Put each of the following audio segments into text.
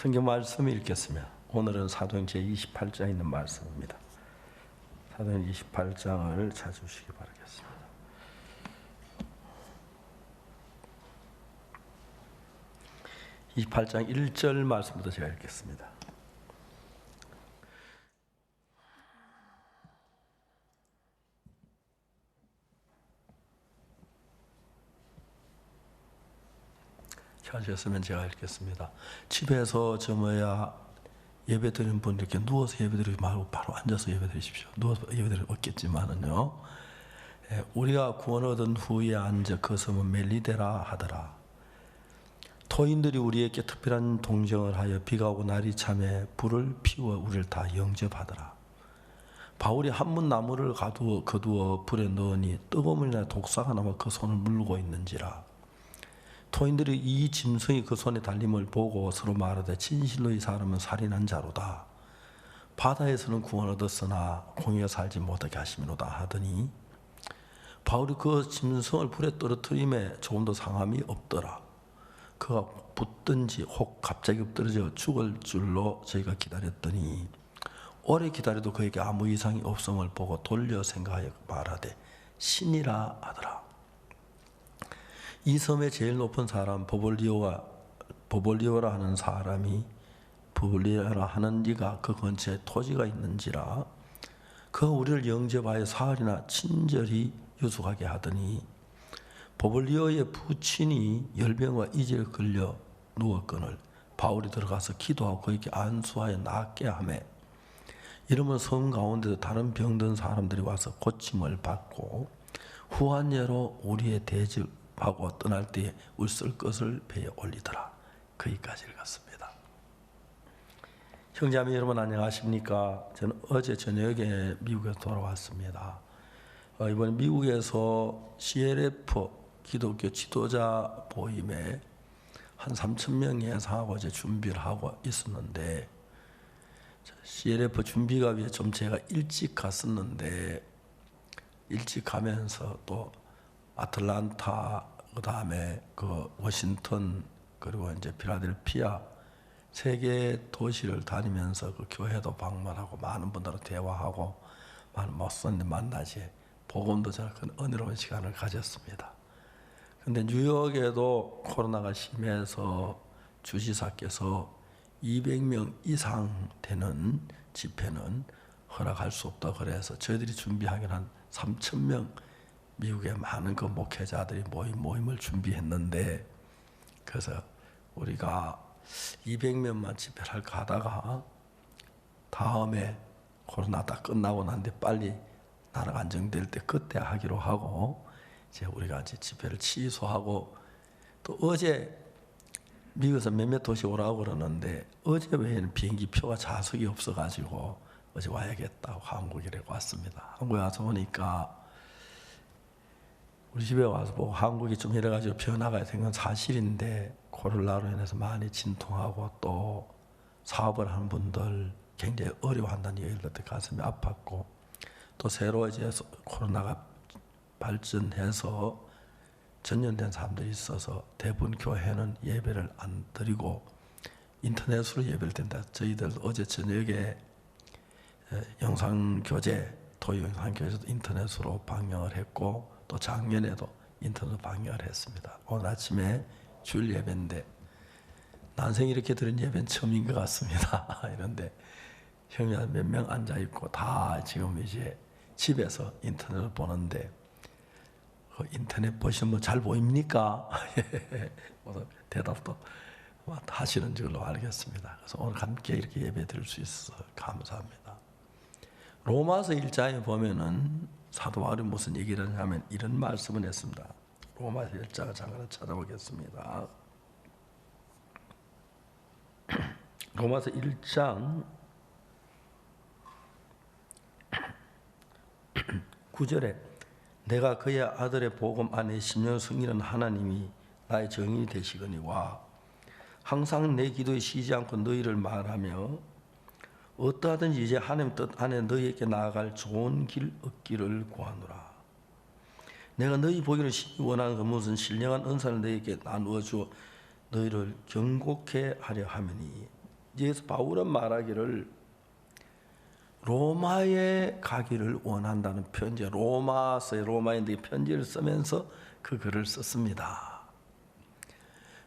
성경 말씀을 읽겠습니다. 오늘은 사도행 제28장에 있는 말씀입니다. 사도행 28장을 찾으시기 바라겠습니다. (28장) 1절 말씀부터 제가 읽겠습니다. 찾으셨으면 제가 읽겠습니다. 집에서 예배 드리는 분 이렇게 누워서 예배 드리지 말고 바로 앉아서 예배 드리십시오. 누워서 예배 드리면 없겠지만은요. 우리가 구원 얻은 후에 앉아 그 섬은 멜리데라 하더라. 토인들이 우리에게 특별한 동정을 하여 비가 오고 날이 참에 불을 피워 우리를 다 영접하더라. 바울이 한문 나무를 거두어 불에 넣으니 뜨거움이나 독사가 남아 그 손을 물고 있는지라. 토인들이 이 짐승이 그 손에 달림을 보고 서로 말하되 진실로 이 사람은 살인한 자로다. 바다에서는 구원 얻었으나 공의가 살지 못하게 하시미로다 하더니 바울이 그 짐승을 불에 떨어뜨림에 조금도 상함이 없더라. 그가 붙든지 혹 갑자기 엎드러져 죽을 줄로 저희가 기다렸더니 오래 기다려도 그에게 아무 이상이 없음을 보고 돌려 생각하여 말하되 신이라 하더라. 이 섬의 제일 높은 사람 버볼리오라 하는 사람이 버볼리오라 하는 이가 그 근처에 토지가 있는지라 그가 우리를 영접하여 사흘이나 친절히 유숙하게 하더니 버볼리오의 부친이 열병과 이질에 걸려 누웠거늘 바울이 들어가서 기도하고 그에게 안수하여 낫게 하매 이러면 섬 가운데서 다른 병든 사람들이 와서 고침을 받고 후한 예로 우리의 대접하고 떠날 때에 울쓸 것을 배에 올리더라. 거기까지 읽었습니다. 형제자매 여러분 안녕하십니까? 저는 어제 저녁에 미국에서 돌아왔습니다. 이번 미국에서 CLF 기독교 지도자 모임에 한 3,000명 예상하고 이제 준비를 하고 있었는데 CLF 준비가 위해 좀 제가 일찍 갔었는데 일찍 가면서 또 아틀란타 그다음에 그 워싱턴 그리고 이제 필라델피아 세 개 도시를 다니면서 그 교회도 방문하고 많은 분들과 대화하고 많은 목사님 만나지 복음도 저는 큰 은혜로운 시간을 가졌습니다. 근데 뉴욕에도 코로나가 심해서 주지사께서 200명 이상 되는 집회는 허락할 수 없다 그래서 저희들이 준비하기는 한 3,000명 미국의 많은 그 목회자들이 모임을 준비했는데 그래서 우리가 200명만 집회를 할까 하다가 다음에 코로나 다 끝나고 난데 빨리 나라가 안정될 때 그때 하기로 하고 이제 우리가 이제 집회를 취소하고 또 어제 미국에서 몇몇 도시 오라고 그러는데 어제 외에는 비행기 표가 좌석이 없어가지고 어제 와야겠다고 한국에 왔습니다. 한국에 와서 보니까 우리 집에 와서 보고 한국이 좀 여러 가지 변화가 된 건 사실인데 코로나로 인해서 많이 진통하고 또 사업을 하는 분들 굉장히 어려워한다는 얘기를 듣고 가슴이 아팠고 또 새로 이제 코로나가 발전해서 전염된 사람들이 있어서 대부분 교회는 예배를 안 드리고 인터넷으로 예배를 드린다. 저희들 어제 저녁에 영상교제, 토요 영상교제도 인터넷으로 방영을 했고 또 작년에도 인터넷 방영을 했습니다. 오늘 아침에 주일 예배인데 난생 이렇게 드린 예배는 처음인 것 같습니다. 이런데 형이 몇 명 앉아 있고 다 지금 이제 집에서 인터넷을 보는데 그 인터넷 보시면 잘 보입니까? 대답도 하시는 줄로 알겠습니다. 그래서 오늘 함께 이렇게 예배 드릴 수 있어서 감사합니다. 로마서 1장에 보면은 사도 바울이 무슨 얘기를 하냐면 이런 말씀을 했습니다. 로마서 1장 잠깐 찾아보겠습니다. 로마서 1장 9절에 내가 그의 아들의 복음 안에 10년 승리는 하나님이 나의 정인이 되시거니와 항상 내 기도에 쉬지 않고 너희를 말하며 어떠하든지 이제 하나님 뜻 안에 너희에게 나아갈 좋은 길 얻기를 구하노라. 내가 너희 보기를 심히 원하는 그 무슨 신령한 은사를 너희에게 나누어 주어 너희를 경고케 하려 하매니 예수 바울은 말하기를 로마에 가기를 원한다는 편지, 로마인들에게 편지를 쓰면서 그 글을 썼습니다.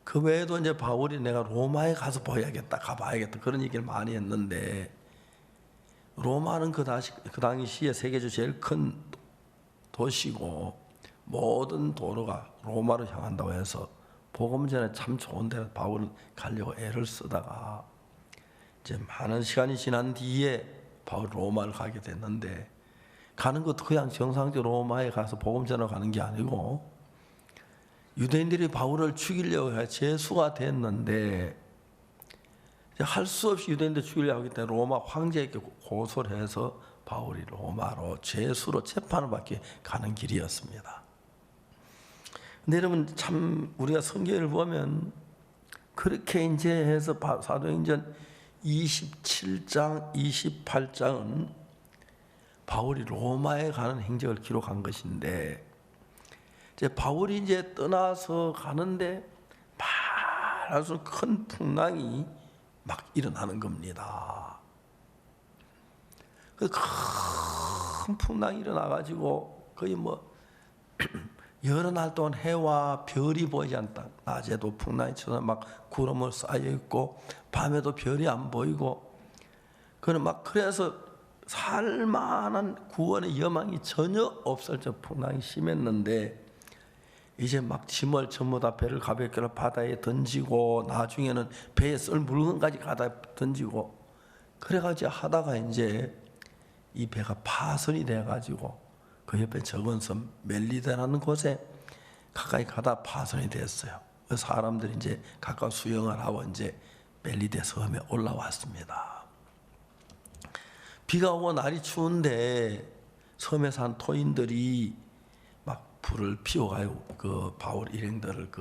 그 외에도 이제 바울이 내가 로마에 가서 가봐야겠다 그런 얘기를 많이 했는데, 로마는 그 당시에 세계적 제일 큰 도시고 모든 도로가 로마로 향한다고 해서 복음 전에 참 좋은 데 바울은 가려고 애를 쓰다가 이제 많은 시간이 지난 뒤에 바울 로마를 가게 됐는데, 가는 것도 그냥 정상적으로 로마에 가서 복음 전하러 가는 게 아니고 유대인들이 바울을 죽이려고 해 죄수가 됐는데, 할 수 없이 유대인들 죽이려고 하기 때문에 로마 황제에게 고소를 해서 바울이 로마로 죄수로 재판을 받게 가는 길이었습니다. 근데 여러분, 참 우리가 성경을 보면 그렇게 이제 해서 사도행전 27장, 28장은 바울이 로마에 가는 행적을 기록한 것인데, 이제 바울이 이제 떠나서 가는데 말할 수 없는 큰 풍랑이 막 일어나는 겁니다. 그 큰 풍랑이 일어나가지고 거의 여러 날 동안 해와 별이 보이지 않다. 낮에도 풍랑이 쳐서 막 구름을 쌓여 있고 밤에도 별이 안 보이고, 그래서 살만한 구원의 여망이 전혀 없을 때 풍랑이 심했는데, 이제 막 짐을 전부 다 배를 가볍게 바다에 던지고 나중에는 배에 쓸 물건까지 가다 던지고, 그래가지고 하다가 이제 이 배가 파손이 돼가지고 그 옆에 적은 섬 멜리데라는 곳에 가까이 가다 파손이 됐어요. 사람들이 이제 가까이 수영을 하고 이제 멜리데 섬에 올라왔습니다. 비가 오고 날이 추운데 섬에 산 토인들이 막 불을 피워가요. 그 바울 일행들을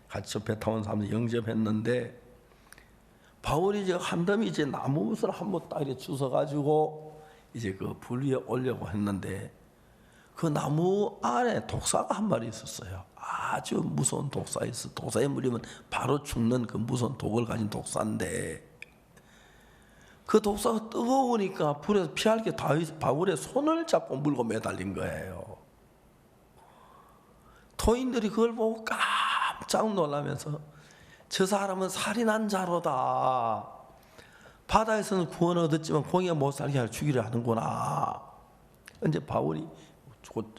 같이 배 타온 사람들 영접했는데, 바울이 이제 한덤이 이제 나무옷을 한번 딱 이렇게 주워가지고 이제 그 불 위에 올려고 했는데, 그 나무 안에 독사가 한 마리 있었어요. 아주 무서운 독사가 있어. 독사에 물리면 바로 죽는 그 무서운 독을 가진 독사인데, 그 독사가 뜨거우니까 불에서 피할 게 바울의 손을 잡고 물고 매달린 거예요. 토인들이 그걸 보고 깜짝 놀라면서 저 사람은 살인한 자로다. 바다에서는 구원을 얻었지만 공의가 못 살게 하려 죽이려 하는구나. 이제 바울이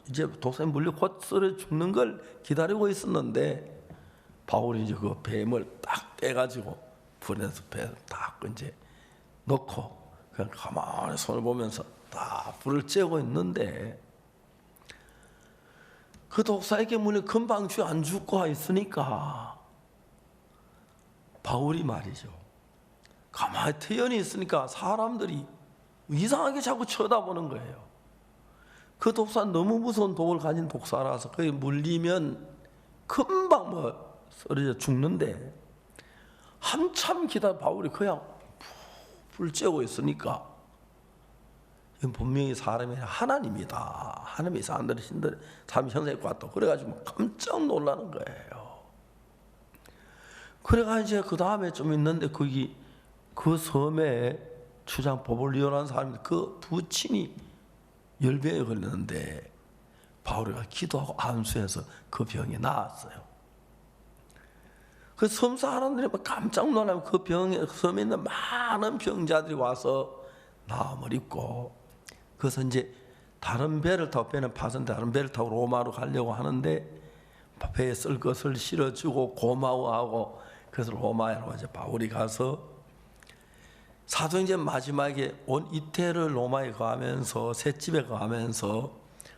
이제 독사에 물려 곧 썰어 죽는 걸 기다리고 있었는데, 바울이 이제 그 뱀을 딱 떼가지고 불에서 뱀을 딱 이제 넣고 그냥 가만히 손을 보면서 딱 불을 쬐고 있는데, 그 독사에게 물려 금방 안 죽고 있으니까 바울이 말이죠, 가만히 태연히 있으니까 사람들이 이상하게 자꾸 쳐다보는 거예요. 그 독사는 너무 무서운 독을 가진 독사라서 거기 물리면 금방 쓰러져 죽는데, 한참 기다려 바울이 그냥 불 쬐고 있으니까, 이건 분명히 사람이 하나님이다. 하나님이 사람들이 사람 형상에 왔다. 그래가지고 깜짝 놀라는 거예요. 그래가지고 이제 그 다음에 좀 있는데, 거기 그 섬에 주장 보볼리오라는 사람이 그 부친이 열병에 걸렸는데, 바울이가 기도하고 안수해서 그 병이 나았어요. 그 섬 사람들이 깜짝 놀라면 그 섬에 있는 많은 병자들이 와서 나음을 입고, 그래서 이제 다른 배를 타고, 배는 파손돼 다른 배를 타고 로마로 가려고 하는데, 배에 쓸 것을 실어주고 고마워하고, 그래서 로마로 이제 바울이 가서 사도행전 마지막에 온 이태를 로마에 가면서 셋집에 가면서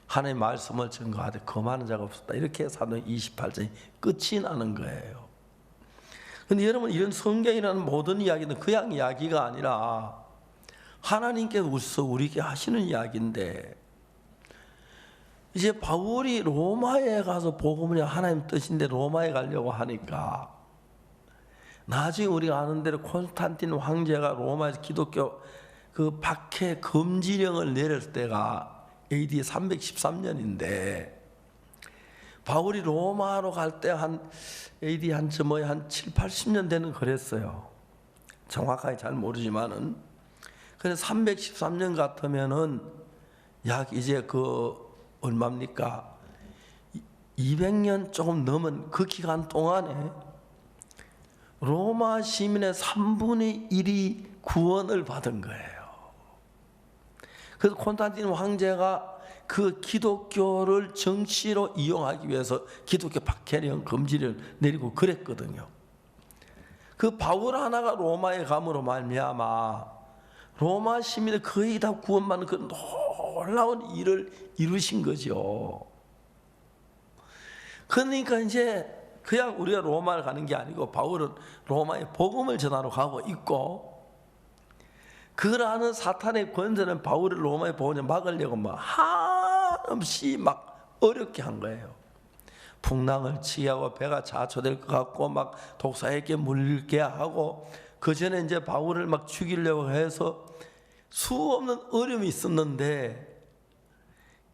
하나님의 말씀을 증거하되 거만한 자가 없었다. 이렇게 사도행전 28장이 끝이 나는 거예요. 그런데 여러분, 이런 성경이라는 모든 이야기는 그냥 이야기가 아니라 하나님께서 우리에게 하시는 이야기인데, 이제 바울이 로마에 가서 복음을, 하나님 뜻인데 로마에 가려고 하니까, 나중에 우리가 아는 대로 콘스탄틴 황제가 로마에서 기독교 그 박해 금지령을 내렸을 때가 AD 313년인데, 바울이 로마로 갈 때 한 AD 한 7, 80년 되는 그랬어요. 정확하게 잘 모르지만은, 그래서 313년 같으면은 약 이제 얼마입니까? 200년 조금 넘은 그 기간 동안에 로마 시민의 3분의 1이 구원을 받은 거예요. 그래서 콘스탄틴 황제가 그 기독교를 정치로 이용하기 위해서 기독교 박해령 금지를 내리고 그랬거든요. 그 바울 하나가 로마에 감으로 말미암아 로마 시민을 거의 다 구원받는 그 놀라운 일을 이루신 거죠. 그러니까 이제 그냥 우리가 로마를 가는 게 아니고 바울은 로마에 복음을 전하러 가고 있고, 그걸 아는 사탄의 권세는 바울을 로마에 보내 막으려고 한없이 막 어렵게 한 거예요. 풍랑을 치게 하고 배가 자초될 것 같고 막 독사에게 물게 하고, 그 전에 이제 바울을 막 죽이려고 해서 수없는 어려움이 있었는데,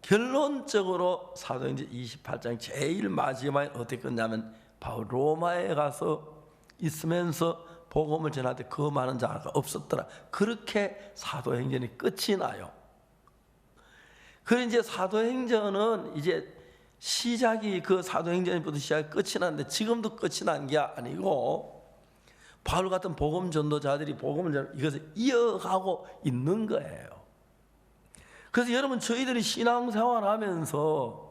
결론적으로 사도행전 28장 제일 마지막에 어떻게 끝냐면 바울 로마에 가서 있으면서 복음을 전할 때 그 많은 자가 없었더라. 그렇게 사도행전이 끝이 나요. 그래서 이제 사도행전은 이제 시작이 그 사도행전부터 시작이 끝이 나는데, 지금도 끝이 난 게 아니고 바울 같은 복음 전도자들이 복음을 이것을 이어가고 있는 거예요. 그래서 여러분, 저희들이 신앙생활 하면서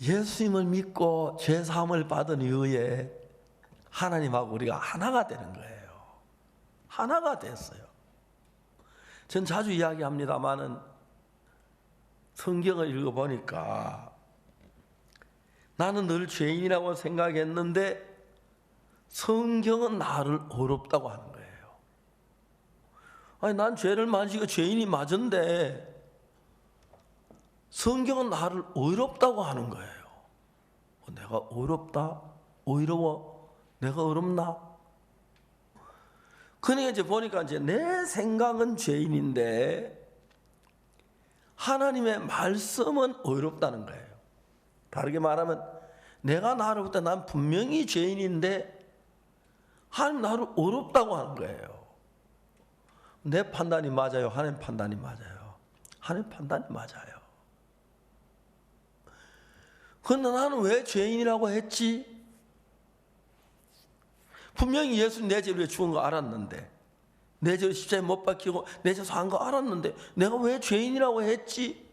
예수님을 믿고 죄사함을 받은 이후에 하나님하고 우리가 하나가 되는 거예요. 하나가 됐어요. 전 자주 이야기합니다마는 성경을 읽어보니까 나는 늘 죄인이라고 생각했는데 성경은 나를 어렵다고 하는 거예요. 아니, 난 죄를 많이 지고 죄인이 맞은데 성경은 나를 어렵다고 하는 거예요. 내가 어렵다? 어려워? 내가 어렵나? 그러니까 이제 보니까 이제 내 생각은 죄인인데 하나님의 말씀은 어렵다는 거예요. 다르게 말하면 내가 나를 볼 때 난 분명히 죄인인데 하나님 나를 어렵다고 하는 거예요. 내 판단이 맞아요? 하나님 판단이 맞아요? 하나님 판단이 맞아요. 그런데 나는 왜 죄인이라고 했지? 분명히 예수님 내 죄를 위해 죽은 거 알았는데, 내 죄를 십자가에 못 박히고 내 죄 산 거 알았는데 내가 왜 죄인이라고 했지?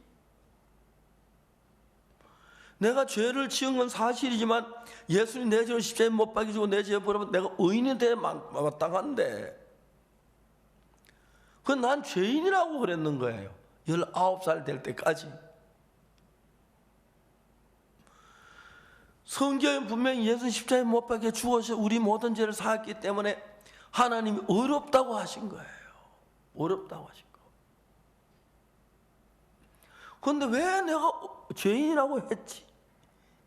내가 죄를 지은 건 사실이지만 예수님 내 죄를 십자가에 못 박히고 내 죄 벌어면 내가 의인이 돼 마땅한데, 그건 난 죄인이라고 그랬는 거예요. 19살 될 때까지. 성경에 분명히 예수 십자가에 못 박혀 죽어서 우리 모든 죄를 사했기 때문에 하나님이 어렵다고 하신 거예요. 어렵다고 하신 거. 그런데 왜 내가 죄인이라고 했지?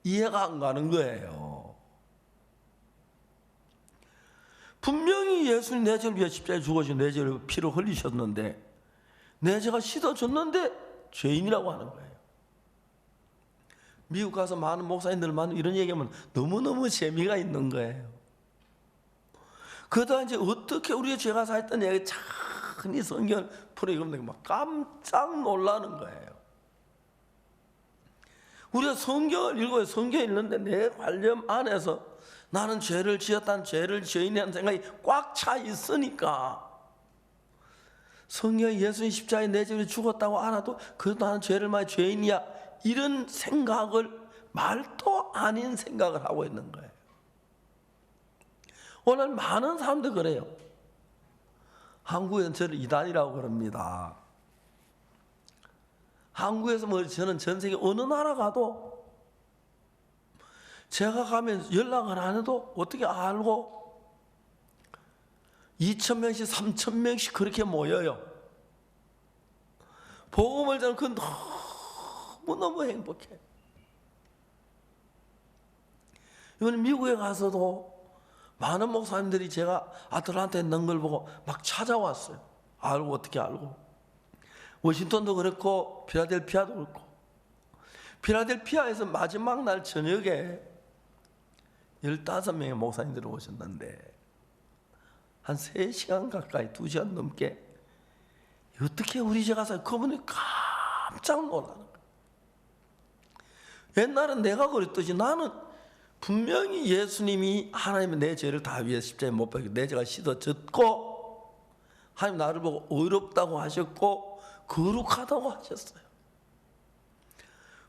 이해가 안 가는 거예요. 분명히 예수님 내 죄를 위해 십자가에 죽어서 내 죄를 피로 흘리셨는데, 내 죄가 씻어졌는데 죄인이라고 하는 거예요. 미국 가서 많은 목사님들만 이런 얘기하면 너무너무 재미가 있는 거예요. 그러다 이제 어떻게 우리의 죄가 사했던 얘기 찬히 성경을 풀어보면 막 깜짝 놀라는 거예요. 우리가 성경을 읽어요. 성경 읽는데 내 관념 안에서 나는 죄를 지었다는 죄를 죄인이라는 생각이 꽉 차 있으니까, 성경에 예수님 십자가에 내 죄를 죽었다고 알아도 그래도 나는 죄를 많이 죄인이야, 이런 생각을, 말도 아닌 생각을 하고 있는 거예요. 오늘 많은 사람들 그래요. 한국에는 저를 이단이라고 그럽니다. 한국에서 뭐 저는 전 세계 어느 나라 가도 제가 가면 연락을 안 해도 어떻게 알고 2,000명씩 3,000명씩 그렇게 모여요. 복음을 전하는 그 너무너무 행복해. 이번에 미국에 가서도 많은 목사님들이 제가 아틀란타에 있는 걸 보고 막 찾아왔어요. 알고, 어떻게 알고. 워싱턴도 그렇고 필라델피아도 그렇고. 필라델피아에서 마지막 날 저녁에 15명의 목사님들이 오셨는데, 한 3시간 가까이 2시간 넘게 어떻게 우리 집 가서 그분이 깜짝 놀라는 거예요. 옛날엔 내가 그랬듯이 나는 분명히 예수님이 하나님은 내 죄를 다 위해 십자가에 못 박혀 내 죄가 씻어졌고 하나님 나를 보고 의롭다고 하셨고 거룩하다고 하셨어요.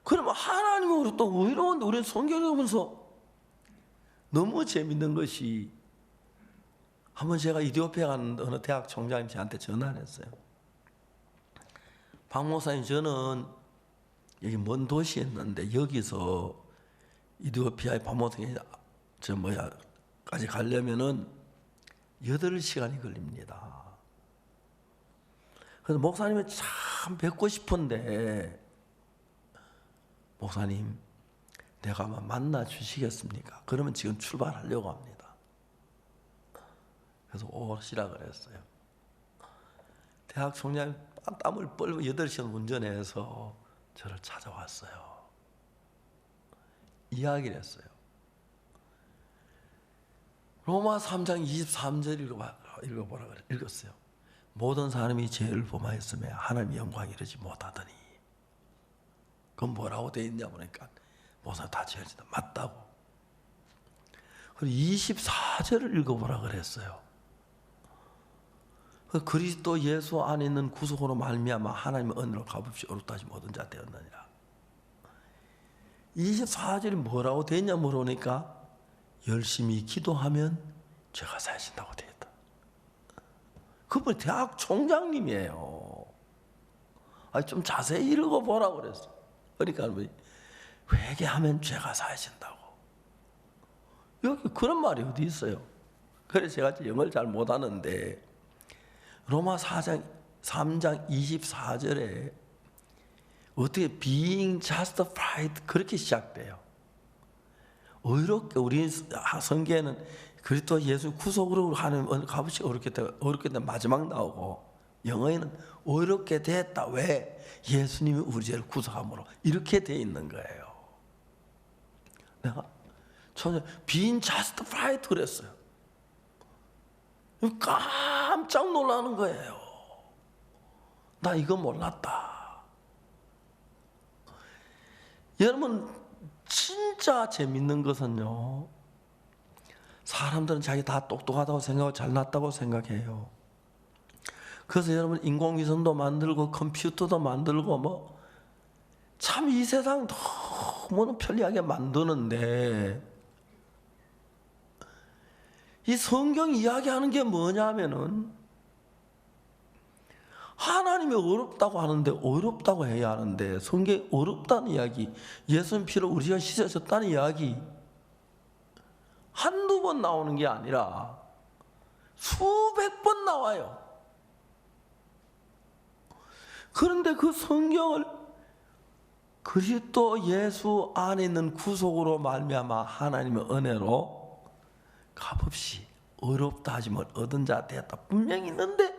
그러면 하나님으로 또 의로운데 우리는 성경을 보면서 너무 재밌는 것이 한번 제가 이디오피아 가는 어느 대학 총장님이 저한테 전화를 했어요. 박 목사님, 저는 여기 먼 도시였는데 여기서 이디오피아의 박 목사님 까지 가려면은 8시간이 걸립니다. 그래서 목사님을 참 뵙고 싶은데 목사님, 내가 한번 만나 주시겠습니까? 그러면 지금 출발하려고 합니다. 그래서 오시라 그랬어요. 대학 총장이 땀을 뻘고 8시간 운전해서 저를 찾아왔어요. 이야기를 했어요. 로마 3장 23절 읽어보라 그래. 읽었어요. 모든 사람이 죄를 범하였으며 하나님의 영광에 이르지 못하더니. 그건 뭐라고 되어 있냐 보니까 모두 다 죄를 맞다고. 그리고 24절을 읽어보라 그랬어요. 그리스도 예수 안에 있는 구속으로 말미암아 하나님의 은혜로 값없이 어렵다 하지 못한 자 되었느니라. 24절이 뭐라고 되어 있냐 물으니까 열심히 기도하면 죄가 사해진다고 되어 있다. 그분 대학 총장님이에요. 좀 자세히 읽어보라고 그랬어. 그러니까 회개하면 죄가 사해진다고. 여기 그런 말이 어디 있어요? 그래서 제가 영어를 잘 못하는데 로마 3장 24절에 어떻게 being justified 그렇게 시작돼요. 의롭게 우리 성경에는 그리스도 예수 구속으로 하는 값없이 어렵게 된 마지막 나오고 영어에는 의롭게 됐다. 왜? 예수님이 우리 죄를 구속함으로 이렇게 돼 있는 거예요. 내가 처음에 being justified 그랬어요. 깜짝 놀라는 거예요. 나 이거 몰랐다. 여러분 진짜 재밌는 것은요, 사람들은 자기 다 똑똑하다고 생각하고 잘났다고 생각해요. 그래서 여러분 인공위성도 만들고 컴퓨터도 만들고 참 이 세상 너무 편리하게 만드는데 이 성경 이야기하는 게 뭐냐면은 하나님이 어렵다고 하는데 어렵다고 해야 하는데 성경이 어렵다는 이야기, 예수님 피로 우리가 씻어졌다는 이야기 한두 번 나오는 게 아니라 수백 번 나와요. 그런데 그 성경을 그리스도 예수 안에 있는 구속으로 말미암아 하나님의 은혜로 값없이 어렵다 하지만 얻은 자 되었다 분명히 있는데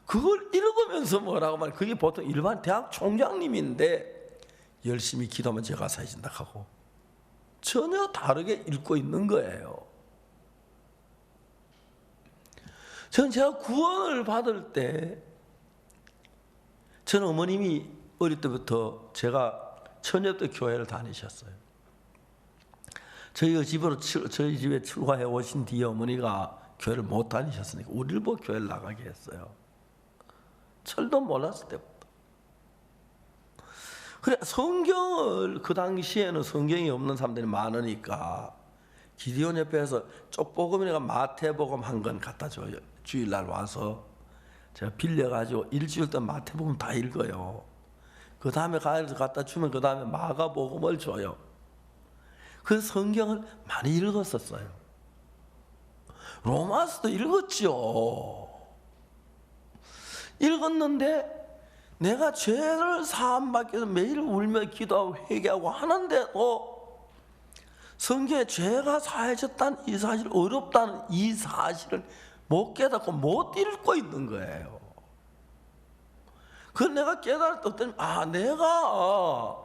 그걸 읽으면서 뭐라고 말해? 그게 보통 일반 대학 총장님인데 열심히 기도하면 죄가 사해진다 하고 전혀 다르게 읽고 있는 거예요. 저는 제가 구원을 받을 때 저는 어머님이 어릴 때부터 제가 처녀 때 교회를 다니셨어요. 저희 집에 출가해 오신 뒤에 어머니가 교회를 못 다니셨으니까 우리를 보고 교회를 나가게 했어요. 철도 몰랐을 때부터. 그래 성경을 그 당시에는 성경이 없는 사람들이 많으니까 기디온 옆에서 쪽복음이나 마태복음 한 권 갖다 줘요. 주일날 와서 제가 빌려가지고 일주일 동안 마태복음 다 읽어요. 그 다음에 가서 갖다 주면 그 다음에 마가복음을 줘요. 그 성경을 많이 읽었었어요. 로마서도 읽었죠. 읽었는데 내가 죄를 사함받기 위해서 매일 울며 기도하고 회개하고 하는데도 성경에 죄가 사해졌다는 이 사실, 어렵다는 이 사실을 못 깨닫고 못 읽고 있는 거예요. 그걸 내가 깨달았더니 내가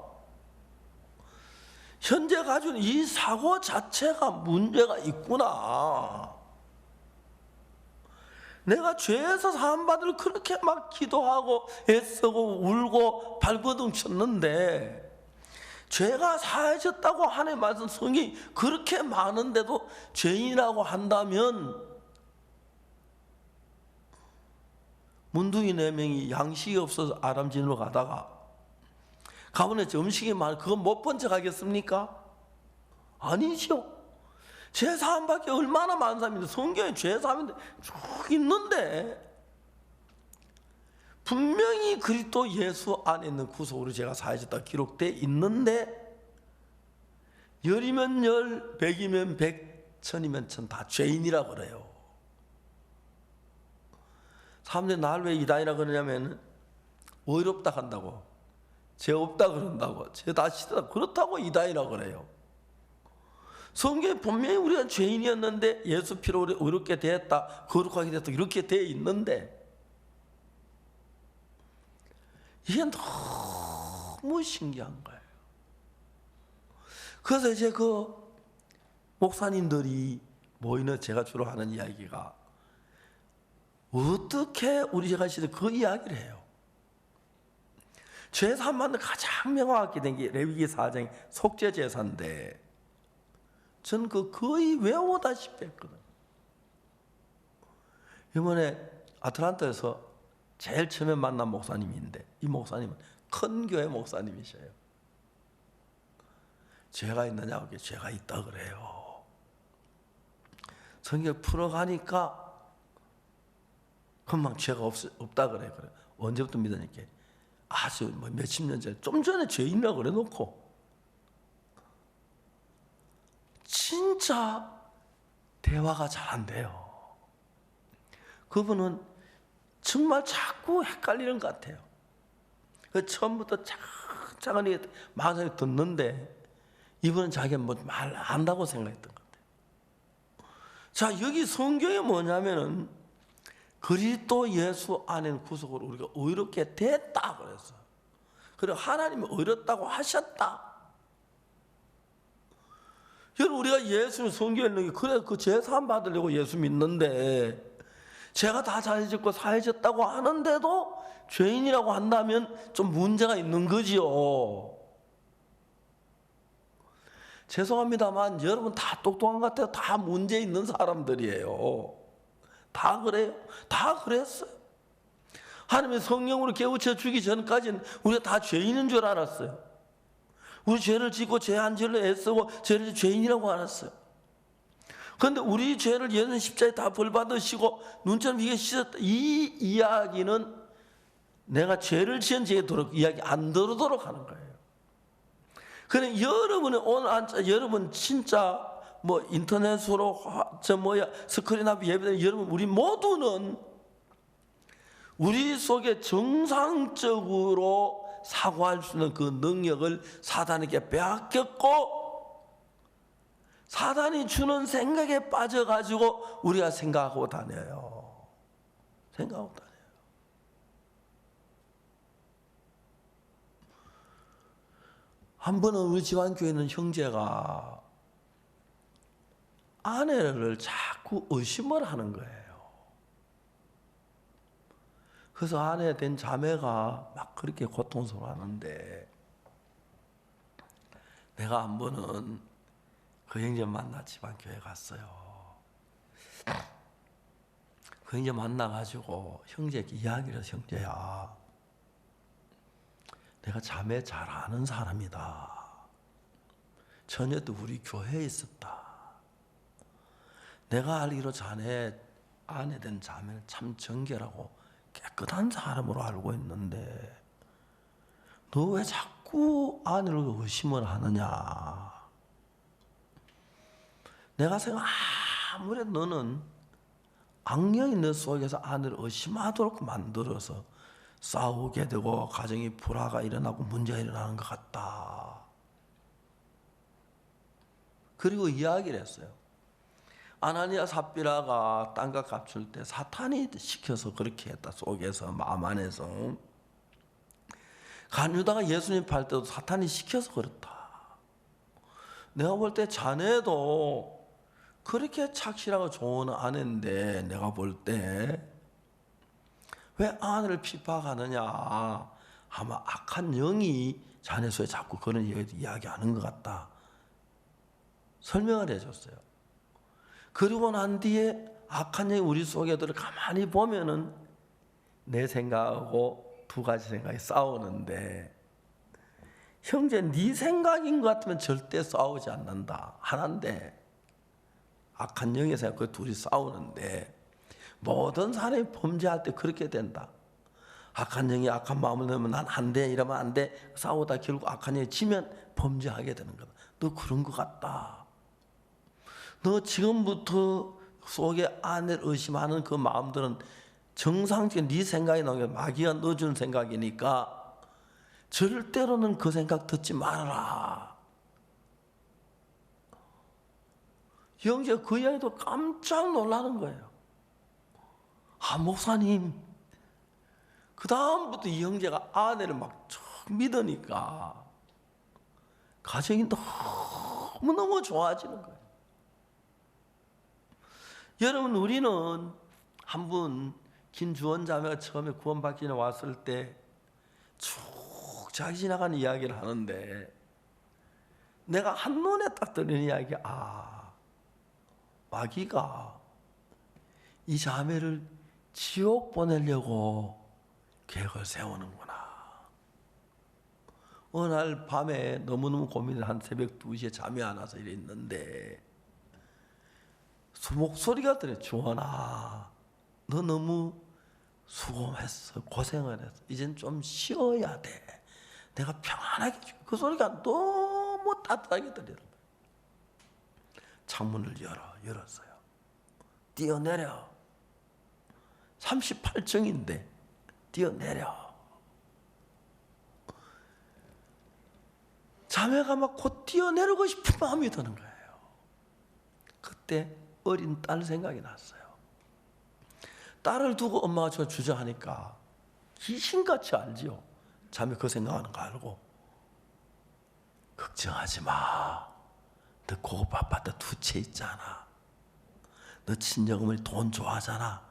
현재 가지고 있는 이 사고 자체가 문제가 있구나. 내가 죄에서 사함받으려 그렇게 막 기도하고 애쓰고 울고 발버둥 쳤는데, 죄가 사해졌다고 하나님 말씀 성경이 그렇게 많은데도 죄인이라고 한다면, 문둥이 4명이 양식이 없어서 아람진으로 가다가 가문에 점식이 많아, 그건 못 본 척 하겠습니까? 아니죠. 죄사함밖에 얼마나 많은 사람인데, 성경에 죄사함인데 쭉 있는데, 분명히 그리스도 예수 안에 있는 구속으로 죄가 사해졌다 기록되어 있는데, 열이면 열, 백이면 백, 천이면 천, 다 죄인이라고 그래요. 사람들이 날 왜 이단이라 그러냐면, 의롭다 한다고, 죄 없다 그런다고, 죄 다 씻다, 그렇다고 이단이라 그래요. 성경에 분명히 우리가 죄인이었는데 예수 피로 의롭게 되었다, 거룩하게 됐다, 이렇게 되어 있는데, 이게 너무 신기한 거예요. 그래서 이제 그 목사님들이 모이는, 제가 주로 하는 이야기가, 어떻게 우리 제가 시대 그 이야기를 해요. 죄사함받는 가장 명확하게 된 게 레위기 4장 속죄제사인데, 저는 거의 외우다시피 했거든요. 이번에 아틀란타에서 제일 처음에 만난 목사님인데, 이 목사님은 큰 교회 목사님이셔요. 죄가 있느냐고, 죄가 있다 그래요. 성경 풀어가니까 금방 죄가 없다 그래. 언제부터 믿으니까 아주 몇십 년 전에, 좀 전에 죄인이라고 그래 놓고, 진짜 대화가 잘 안 돼요. 그분은 정말 자꾸 헷갈리는 것 같아요. 처음부터 차근차근히 마음에 듣는데, 이분은 자기가 뭐 말 안다고 생각했던 것 같아요. 자, 여기 성경에 뭐냐면은, 그리스도 예수 안에는 구속으로 우리가 의롭게 됐다 그랬어요. 그리고 하나님이 의롭다고 하셨다. 여러분, 우리가 예수님 성경에 있는 게, 그래 그 죄 사함 받으려고 예수 믿는데, 죄가 다 사해졌고 사해졌다고 하는데도 죄인이라고 한다면 좀 문제가 있는 거지요. 죄송합니다만 여러분 다 똑똑한 것 같아요. 다 문제 있는 사람들이에요. 다 그래요. 다 그랬어요. 하나님의 성령으로 깨우쳐 주기 전까지는 우리가 다 죄인인 줄 알았어요. 우리 죄를 짓고 죄 안 지으려 애쓰고 죄를 죄인이라고 알았어요. 그런데 우리 죄를 예수님 십자가에 다 벌 받으시고 눈처럼 이게 씻었다, 이 이야기는 내가 죄를 지은 죄에 도록 이야기 안 들어도록 하는 거예요. 그래, 여러분은 오늘 여러분 진짜 뭐 인터넷으로 스크린 앞에 예배드리는 여러분, 우리 모두는 우리 속에 정상적으로 사고할 수 있는 그 능력을 사단에게 빼앗겼고, 사단이 주는 생각에 빠져가지고 우리가 생각하고 다녀요. 생각하고 다녀요. 한 번은 우리 집안교회에 있는 형제가 아내를 자꾸 의심을 하는 거예요. 그래서 아내 된 자매가 막 그렇게 고통스러워하는데, 내가 한 번은 그 형제 만나 집안교회 갔어요. 그 형제 만나가지고 형제에게 이야기를 해서, 형제야, 내가 자매 잘 아는 사람이다. 전에도 우리 교회에 있었다. 내가 알기로 자네 아내 된 자매는 참 정결하고 깨끗한 사람으로 알고 있는데 너 왜 자꾸 아내를 의심을 하느냐. 내가 생각, 아무래도 너는 악령이 너 속에서 아내를 의심하도록 만들어서 싸우게 되고 가정이 불화가 일어나고 문제가 일어나는 것 같다. 그리고 이야기를 했어요. 아나니아 삽비라가 땅값 값줄 때 사탄이 시켜서 그렇게 했다. 속에서, 마음 안에서. 간유다가 예수님 팔 때도 사탄이 시켜서 그렇다. 내가 볼 때 자네도 그렇게 착실하고 좋은 아내인데, 내가 볼 때 왜 아내를 핍박하느냐? 아마 악한 영이 자네 속에 자꾸 그런 이야기하는 것 같다. 설명을 해줬어요. 그리고 난 뒤에 악한 영이 우리 속에 들어 가만히 보면은 내 생각하고 두 가지 생각이 싸우는데, 형제 네 생각인 것 같으면 절대 싸우지 않는다. 하나인데 악한 영의 생각, 그 둘이 싸우는데 모든 사람이 범죄할 때 그렇게 된다. 악한 영이 악한 마음을 넣으면 난 안 돼, 이러면 안 돼. 싸우다 결국 악한 영이 지면 범죄하게 되는 거다. 너 그런 것 같다. 너 지금부터 속에 아내를 의심하는 그 마음들은 정상적인 네 생각이 나오는 게 마귀가 넣어주는 생각이니까 절대로는 그 생각 듣지 말아라. 형제가 그 이야기도 깜짝 놀라는 거예요. 아, 목사님, 그 다음부터 이 형제가 아내를 막 믿으니까 가정이 너무너무 좋아지는 거예요. 여러분, 우리는 한 분 김주원 자매가 처음에 구원받기 전에 왔을 때 쭉 자기 지나가는 이야기를 하는데, 내가 한눈에 딱 들리는 이야기, 아, 마귀가 이 자매를 지옥 보내려고 계획을 세우는구나. 어느 날 밤에 너무너무 고민을 한 새벽 2시에 잠이 안 와서 이랬는데 목소리가 들려. 주원아, 너 너무 수고했어. 고생을 했어. 이젠 좀 쉬어야 돼. 내가 평안하게 해줄게. 그 소리가 너무 따뜻하게 들리는 거예요. 창문을 열었어요. 뛰어내려. 38층인데 뛰어내려. 자매가 막 곧 뛰어내리고 싶은 마음이 드는 거예요. 그때 어린 딸 생각이 났어요. 딸을 두고 엄마가 저 주저하니까 귀신같이 알지요. 자매 그 생각하는 거 알고, 걱정하지 마. 너 고급 아파트 2채 있잖아. 너 친정어머니 돈 좋아하잖아.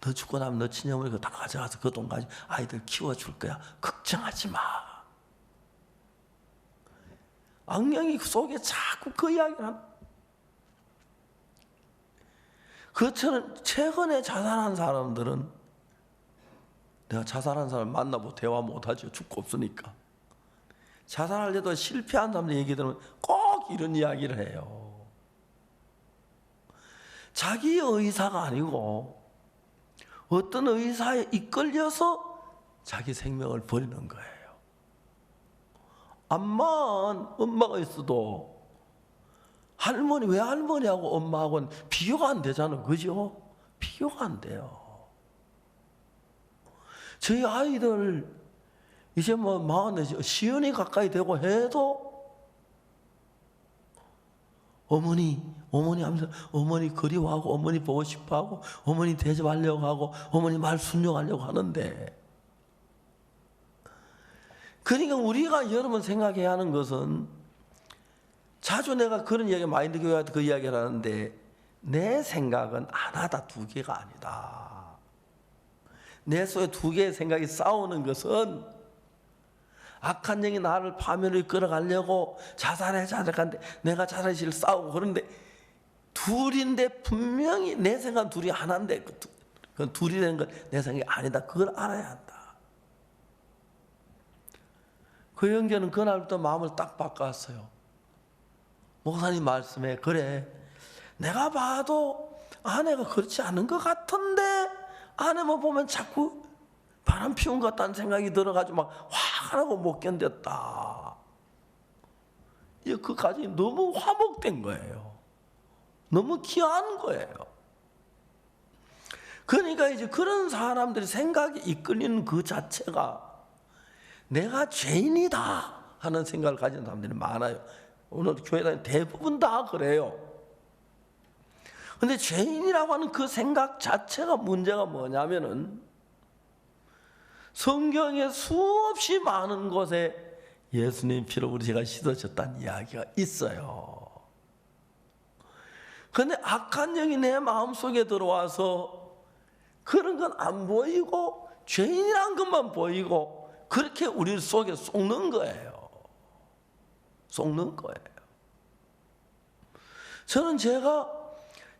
너 죽고 나면 너 친정어머니 그거 다 가져가서 그 돈 가지고 아이들 키워줄 거야. 걱정하지 마. 악령이 속에 자꾸 그 이야기를 하는. 그처럼 최근에 자살한 사람들은, 내가 자살한 사람 만나보고 대화 못하죠. 죽고 없으니까. 자살하려도 실패한 사람들 얘기 들으면 꼭 이런 이야기를 해요. 자기 의사가 아니고 어떤 의사에 이끌려서 자기 생명을 버리는 거예요. 암만 엄마가 있어도 할머니, 왜 할머니하고 엄마하고는 비교가 안 되잖아요. 그죠? 비교가 안 돼요. 저희 아이들 이제 뭐 시연이 가까이 되고 해도 어머니 하면서 어머니 그리워하고 어머니 보고 싶어하고 어머니 대접하려고 하고 어머니 말 순종하려고 하는데, 그러니까 우리가 여러분 생각해야 하는 것은, 자주 내가 그런 이야기 마인드 교회 그 이야기를 하는데, 내 생각은 하나다 2개가 아니다. 내 속에 2개의 생각이 싸우는 것은 악한 영이 나를 파멸을 끌어가려고 자살하는데 내가 자살실 싸우고 그런데 둘인데, 분명히 내 생각은 둘이 하나인데 그 둘이 되는 건 내 생각이 아니다. 그걸 알아야 한다. 그 형제는 그날부터 마음을 딱 바꿨어요. 목사님 말씀에, 그래, 내가 봐도 아내가 그렇지 않은 것 같은데 아내만 보면 자꾸 바람 피운 것 같다는 생각이 들어가지고 막 화가 나고 못 견뎠다. 그 가정이 너무 화목된 거예요. 너무 귀한 거예요. 그러니까 이제 그런 사람들이 생각이 이끌리는 그 자체가 내가 죄인이다 하는 생각을 가진 사람들이 많아요. 오늘 교회 다니는 대부분 다 그래요. 근데 죄인이라고 하는 그 생각 자체가 문제가 뭐냐면은, 성경에 수없이 많은 곳에 예수님 피로 우리 죄가 씻어졌다는 이야기가 있어요. 그런데 악한 영이 내 마음속에 들어와서 그런 건 안 보이고 죄인이란 것만 보이고 그렇게 우리 속에 쏙는 거예요. 쏙는 거예요. 저는 제가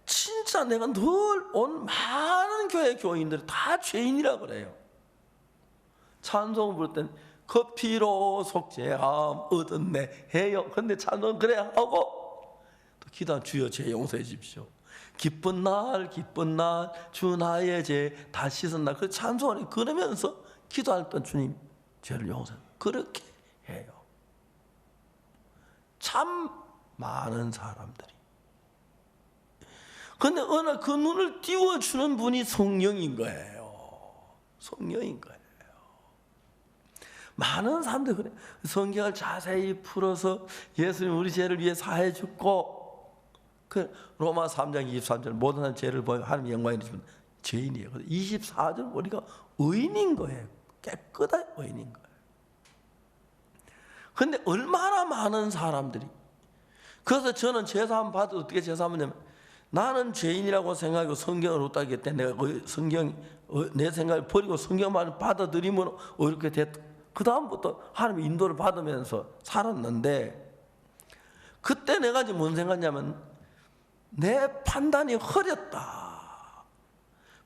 진짜 내가 늘 온 많은 교회 교인들이 다 죄인이라고 그래요. 찬송을 부를 땐 커피로 속죄함 얻었네 해요. 근데 찬송 그래 하고 또 기도하면 주여 죄 용서해 주십시오. 기쁜 날 주 나의 죄 다 씻은 날. 그 찬송을 그러면서 기도할 때 주님 죄를 용서해. 그렇게 해요. 참 많은 사람들이. 근데 어느 날 그 눈을 띄워주는 분이 성령인 거예요. 성령인 거예요. 많은 사람들이 그래. 성경을 자세히 풀어서 예수님 우리 죄를 위해 사해 죽고, 그 로마 3장 23절 모든 사람 죄를 보여 하나님 영광이 되시면 죄인이에요. 24절 우리가 의인인 거예요. 깨끗한 의인인 거예요. 근데 얼마나 많은 사람들이. 그래서 저는 제사함 받아 어떻게 제사하냐면, 나는 죄인이라고 생각하고 성경을 어떻게 때 내가 성경 내 생각을 버리고 성경만 받아들이면 이렇게 됐. 그 다음부터 하나님의 인도를 받으면서 살았는데, 그때 내가 이제 뭔 생각했냐면 내 판단이 흐렸다.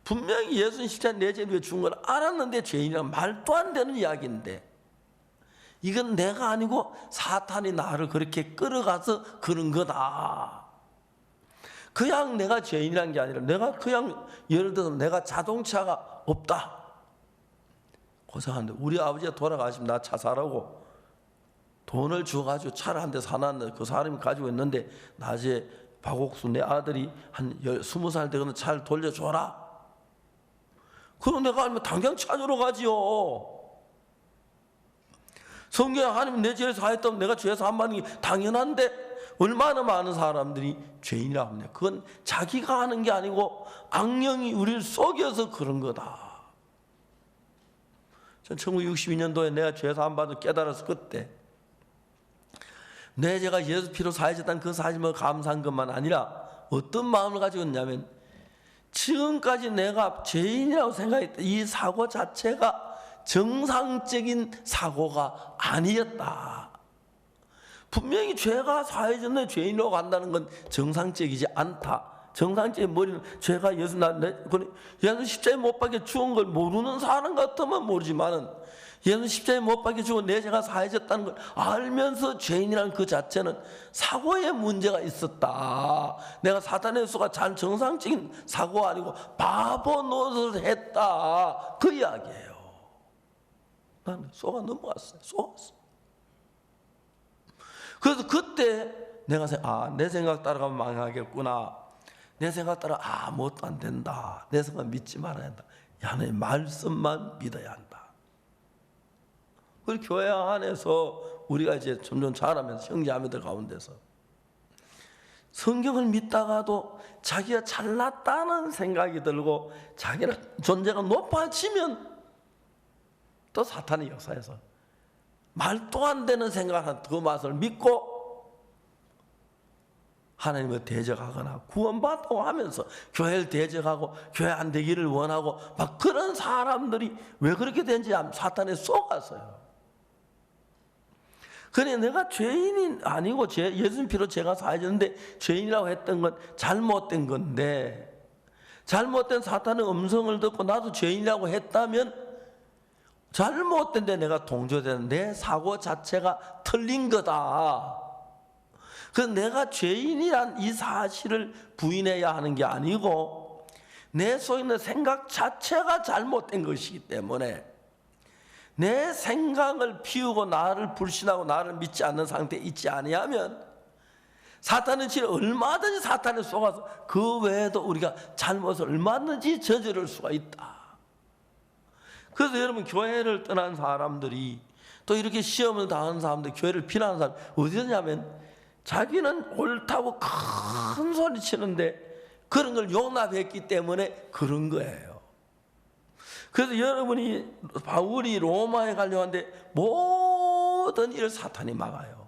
분명히 예수님 십자가에 내 죄를 위해 죽은 걸 알았는데 죄인이란 말도 안 되는 이야기인데, 이건 내가 아니고 사탄이 나를 그렇게 끌어가서 그런 거다. 그냥 내가 죄인이란 게 아니라 내가 그냥 예를 들어서 내가 자동차가 없다. 고생하는데 우리 아버지가 돌아가시면 나 차 사라고 돈을 주어가지고 차를 한 대 사놨는데, 그 사람이 가지고 있는데 낮에 박옥수 내 아들이 한 20살 되거든 차를 돌려줘라. 그럼 내가 아니면 당장 찾으러 가지요. 성경에 하나님 내 죄를 사했다면 내가 죄 사함받는 게 당연한데, 얼마나 많은 사람들이 죄인이라고 합니다. 그건 자기가 하는 게 아니고 악령이 우리를 속여서 그런 거다. 전 1962년도에 내가 죄 사함받을 깨달아서 그때 내 죄가 예수 피로 사해졌다는 그 사실을 감사한 것만 아니라 어떤 마음을 가지고 있냐면, 지금까지 내가 죄인이라고 생각했던 이 사고 자체가 정상적인 사고가 아니었다. 분명히 죄가 사해졌는데 죄인이라고 한다는 건 정상적이지 않다. 정상적인 머리는 죄가 예수 십자가에 못 박혀 죽은 걸 모르는 사람 같으면 모르지만은, 예수 십자가에 못 박혀 죽고 내 죄가 사해졌다는 걸 알면서 죄인이라는 그 자체는 사고에 문제가 있었다. 내가 사탄의 수가 잘 정상적인 사고가 아니고 바보 노릇을 했다. 그 이야기예요. 나는 속아 넘어갔어요. 속았어. 그래서 그때 내가 내 생각 따라가면 망하겠구나. 내 생각 따라 아무것도 안 된다. 내 생각 믿지 말아야 한다. 하나님의 말씀만 믿어야 한다. 우리 교회 안에서 우리가 이제 점점 자라면서 형제자매들 가운데서 성경을 믿다가도 자기가 잘났다는 생각이 들고 자기의 존재가 높아지면 또 사탄의 역사에서 말도 안 되는 생각을 그 맛을 믿고 하나님을 대적하거나 구원받다고 하면서 교회를 대적하고 교회 안 되기를 원하고 막 그런 사람들이 왜 그렇게 된지 사탄에 속았어요. 그래 내가 죄인이 아니고 예수님 피로 죄가 사해졌는데 죄인이라고 했던 건 잘못된 건데, 잘못된 사탄의 음성을 듣고 나도 죄인이라고 했다면 잘못된데 내가 동조되는 내 사고 자체가 틀린 거다. 그래서 내가 죄인이란 이 사실을 부인해야 하는 게 아니고 내 속에 있는 생각 자체가 잘못된 것이기 때문에 내 생각을 피우고 나를 불신하고 나를 믿지 않는 상태에 있지 아니하면 사탄은 지금 얼마든지 사탄에 속아서 그 외에도 우리가 잘못을 얼마든지 저지를 수가 있다. 그래서 여러분 교회를 떠난 사람들이 또 이렇게 시험을 당하는 사람들, 교회를 비난하는 사람 어디냐면 자기는 옳다고 큰 소리 치는데 그런 걸 용납했기 때문에 그런 거예요. 그래서 여러분이 바울이 로마에 가려고 하는데 모든 일을 사탄이 막아요.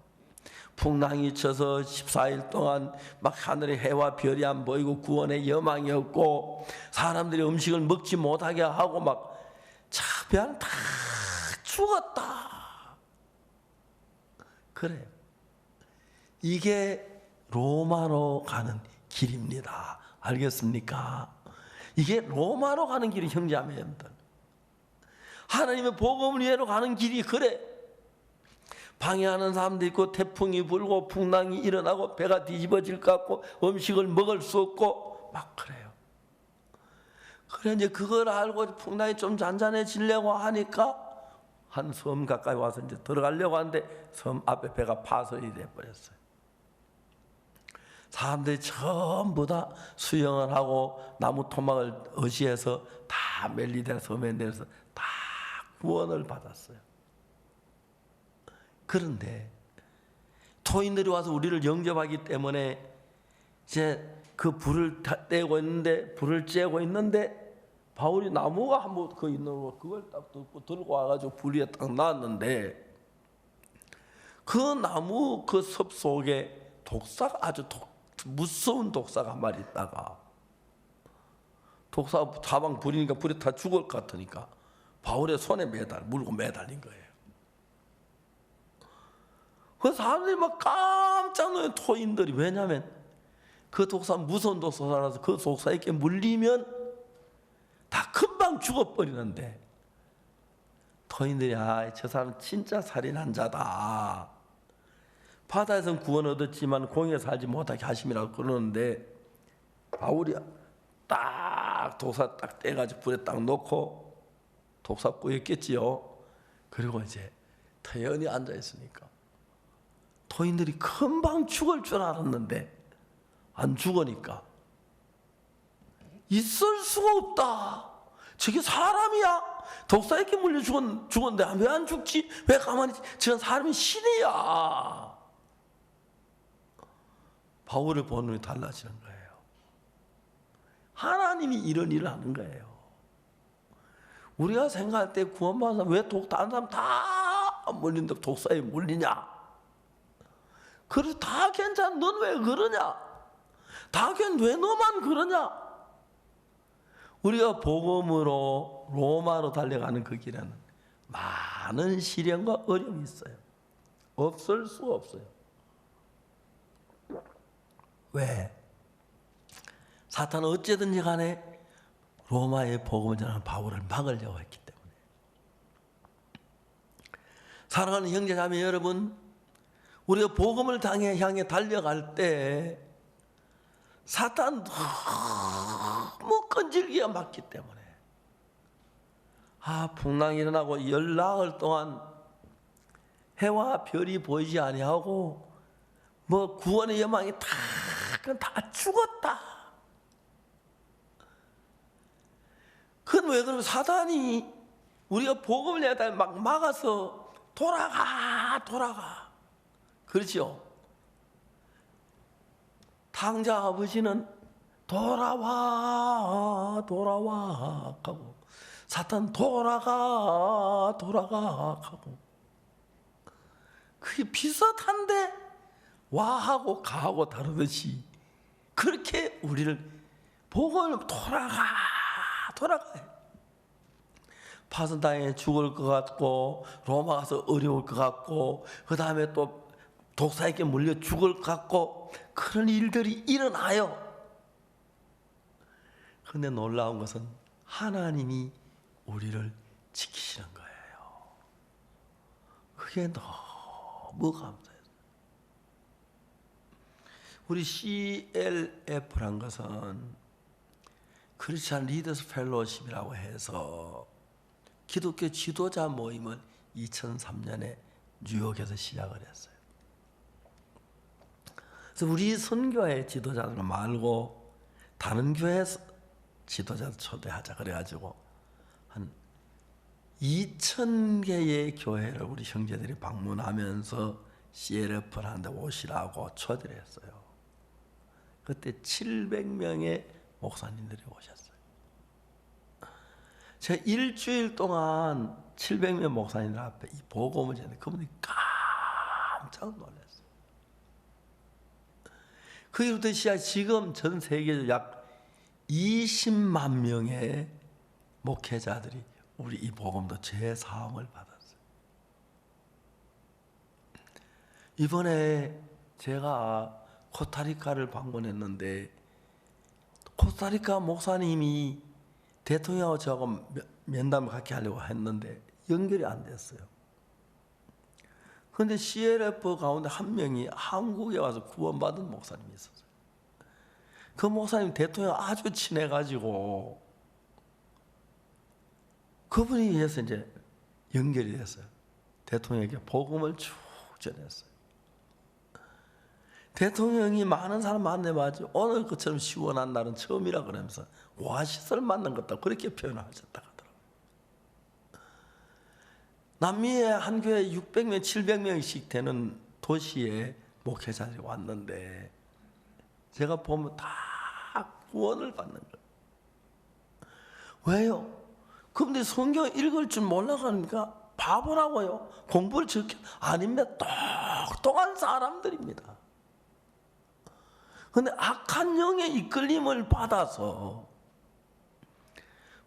풍랑이 쳐서 14일 동안 막 하늘에 해와 별이 안 보이고 구원의 여망이 없고 사람들이 음식을 먹지 못하게 하고 막 참 배는 다 죽었다. 그래요. 이게 로마로 가는 길입니다. 알겠습니까? 이게 로마로 가는 길이 형제자매님들. 하나님의 복음을 위해로 가는 길이 그래. 방해하는 사람도 있고 태풍이 불고 풍랑이 일어나고 배가 뒤집어질 것 같고 음식을 먹을 수 없고 막 그래요. 그래 이제 그걸 알고 풍랑이 좀 잔잔해지려고 하니까 한 섬 가까이 와서 이제 들어가려고 하는데 섬 앞에 배가 파손이 돼버렸어요. 사람들이 전부 다 수영을 하고 나무 토막을 의지해서 다 멜리데 섬에 내려서 다 구원을 받았어요. 그런데 토인들이 와서 우리를 영접하기 때문에 이제 그 불을 떼고 있는데 불을 쬐고 있는데 바울이 나무가 한번 그 있는 거 그걸 딱 들고 와가지고 불 위에 딱 놨는데 그 나무 그 섭 속에 독사가 아주 무서운 독사가 한 마리 있다가 독사가 사방 불이니까 불에 다 죽을 것 같으니까 바울의 손에 물고 매달린 거예요. 그 사람들이 막 깜짝 놀란 토인들이 왜냐하면 그 독사 무서운 독사라서 그 독사에게 물리면 다 금방 죽어버리는데 토인들이 저 사람 진짜 살인한 자다. 바다에서는 구원 얻었지만 공에 살지 못하게 하심이라고 그러는데 바울이 딱 독사 딱 떼가지고 불에 딱 놓고 독사 꼬였겠지요. 그리고 이제 태연히 앉아 있으니까 토인들이 금방 죽을 줄 알았는데 안 죽으니까 있을 수가 없다. 저게 사람이야. 독사에게 물려 죽었는데 왜 안 죽지? 왜 가만히 있지? 저건 사람이 신이야. 바울을 보는 눈이 달라지는 거예요. 하나님이 이런 일을 하는 거예요. 우리가 생각할 때 구원받은 사람 왜 다른 사람 다 물린데 독사에 물리냐? 그래 다 괜찮아. 넌 왜 그러냐? 다 괜찮아. 왜 너만 그러냐? 우리가 복음으로 로마로 달려가는 그 길에는 많은 시련과 어려움이 있어요. 없을 수가 없어요. 왜? 사탄은 어쨌든지 간에 로마의 복음을 전하는 바울을 막으려고 했기 때문에. 사랑하는 형제자매 여러분, 우리가 복음을 향해 달려갈 때 사탄 너무 끈질기게 막기 때문에 풍랑이 일어나고 열나흘 동안 해와 별이 보이지 아니하고 뭐 구원의 여망이 다 죽었다. 그건 왜 그러면 사단이 우리가 복음을 내다 막 막아서 돌아가 그렇죠. 탕자 아버지는 돌아와 하고 사탄 돌아가 하고 그게 비슷한데 와하고 가하고 다르듯이 그렇게 우리를 복음을 돌아가 파선당에 죽을 것 같고 로마 가서 어려울 것 같고 그 다음에 또 독사에게 물려 죽을 것 같고 그런 일들이 일어나요. 그런데 놀라운 것은 하나님이 우리를 지키시는 거예요. 그게 너무 감사해요. 우리 CLF란 것은 크리스찬 리더스 펠로우십이라고 해서 기독교 지도자 모임을 2003년에 뉴욕에서 시작을 했어요. 그래서 우리 선교회 지도자들 말고 다른 교회 지도자들 초대하자 그래가지고 한 2,000개의 교회를 우리 형제들이 방문하면서 CLF를 하는데 오시라고 초대를 했어요. 그때 700명의 목사님들이 오셨어요. 제가 일주일 동안 700명 목사님들 앞에 이 복음을 전했는데 그분들이 깜짝 놀랐어요. 그 이후부터 시작 지금 전 세계적으로 약 20만 명의 목회자들이 우리 이 복음도 제사함을 받았어요. 이번에 제가 코스타리카를 방문했는데 코스타리카 목사님이 대통령하고 저하고 면담을 같이 하려고 했는데 연결이 안 됐어요. 그런데 CLF 가운데 한 명이 한국에 와서 구원받은 목사님이 있었어요. 그 목사님 대통령 아주 친해가지고 그분이 위해서 이제 연결이 됐어요. 대통령에게 복음을 쭉 전했어요. 대통령이 많은 사람 만나봐야지 오늘 것처럼 시원한 날은 처음이라 그러면서 오아시스를 만난 것다 그렇게 표현하셨다 하더라고요. 남미에 한 교회 600명, 700명씩 되는 도시에 목회자들이 왔는데 제가 보면 다 구원을 받는 거예요. 왜요? 그런데 성경 읽을 줄 몰라가니까 바보라고요. 공부를 적게 아닙니다. 똑똑한 사람들입니다. 그런데 악한 영의 이끌림을 받아서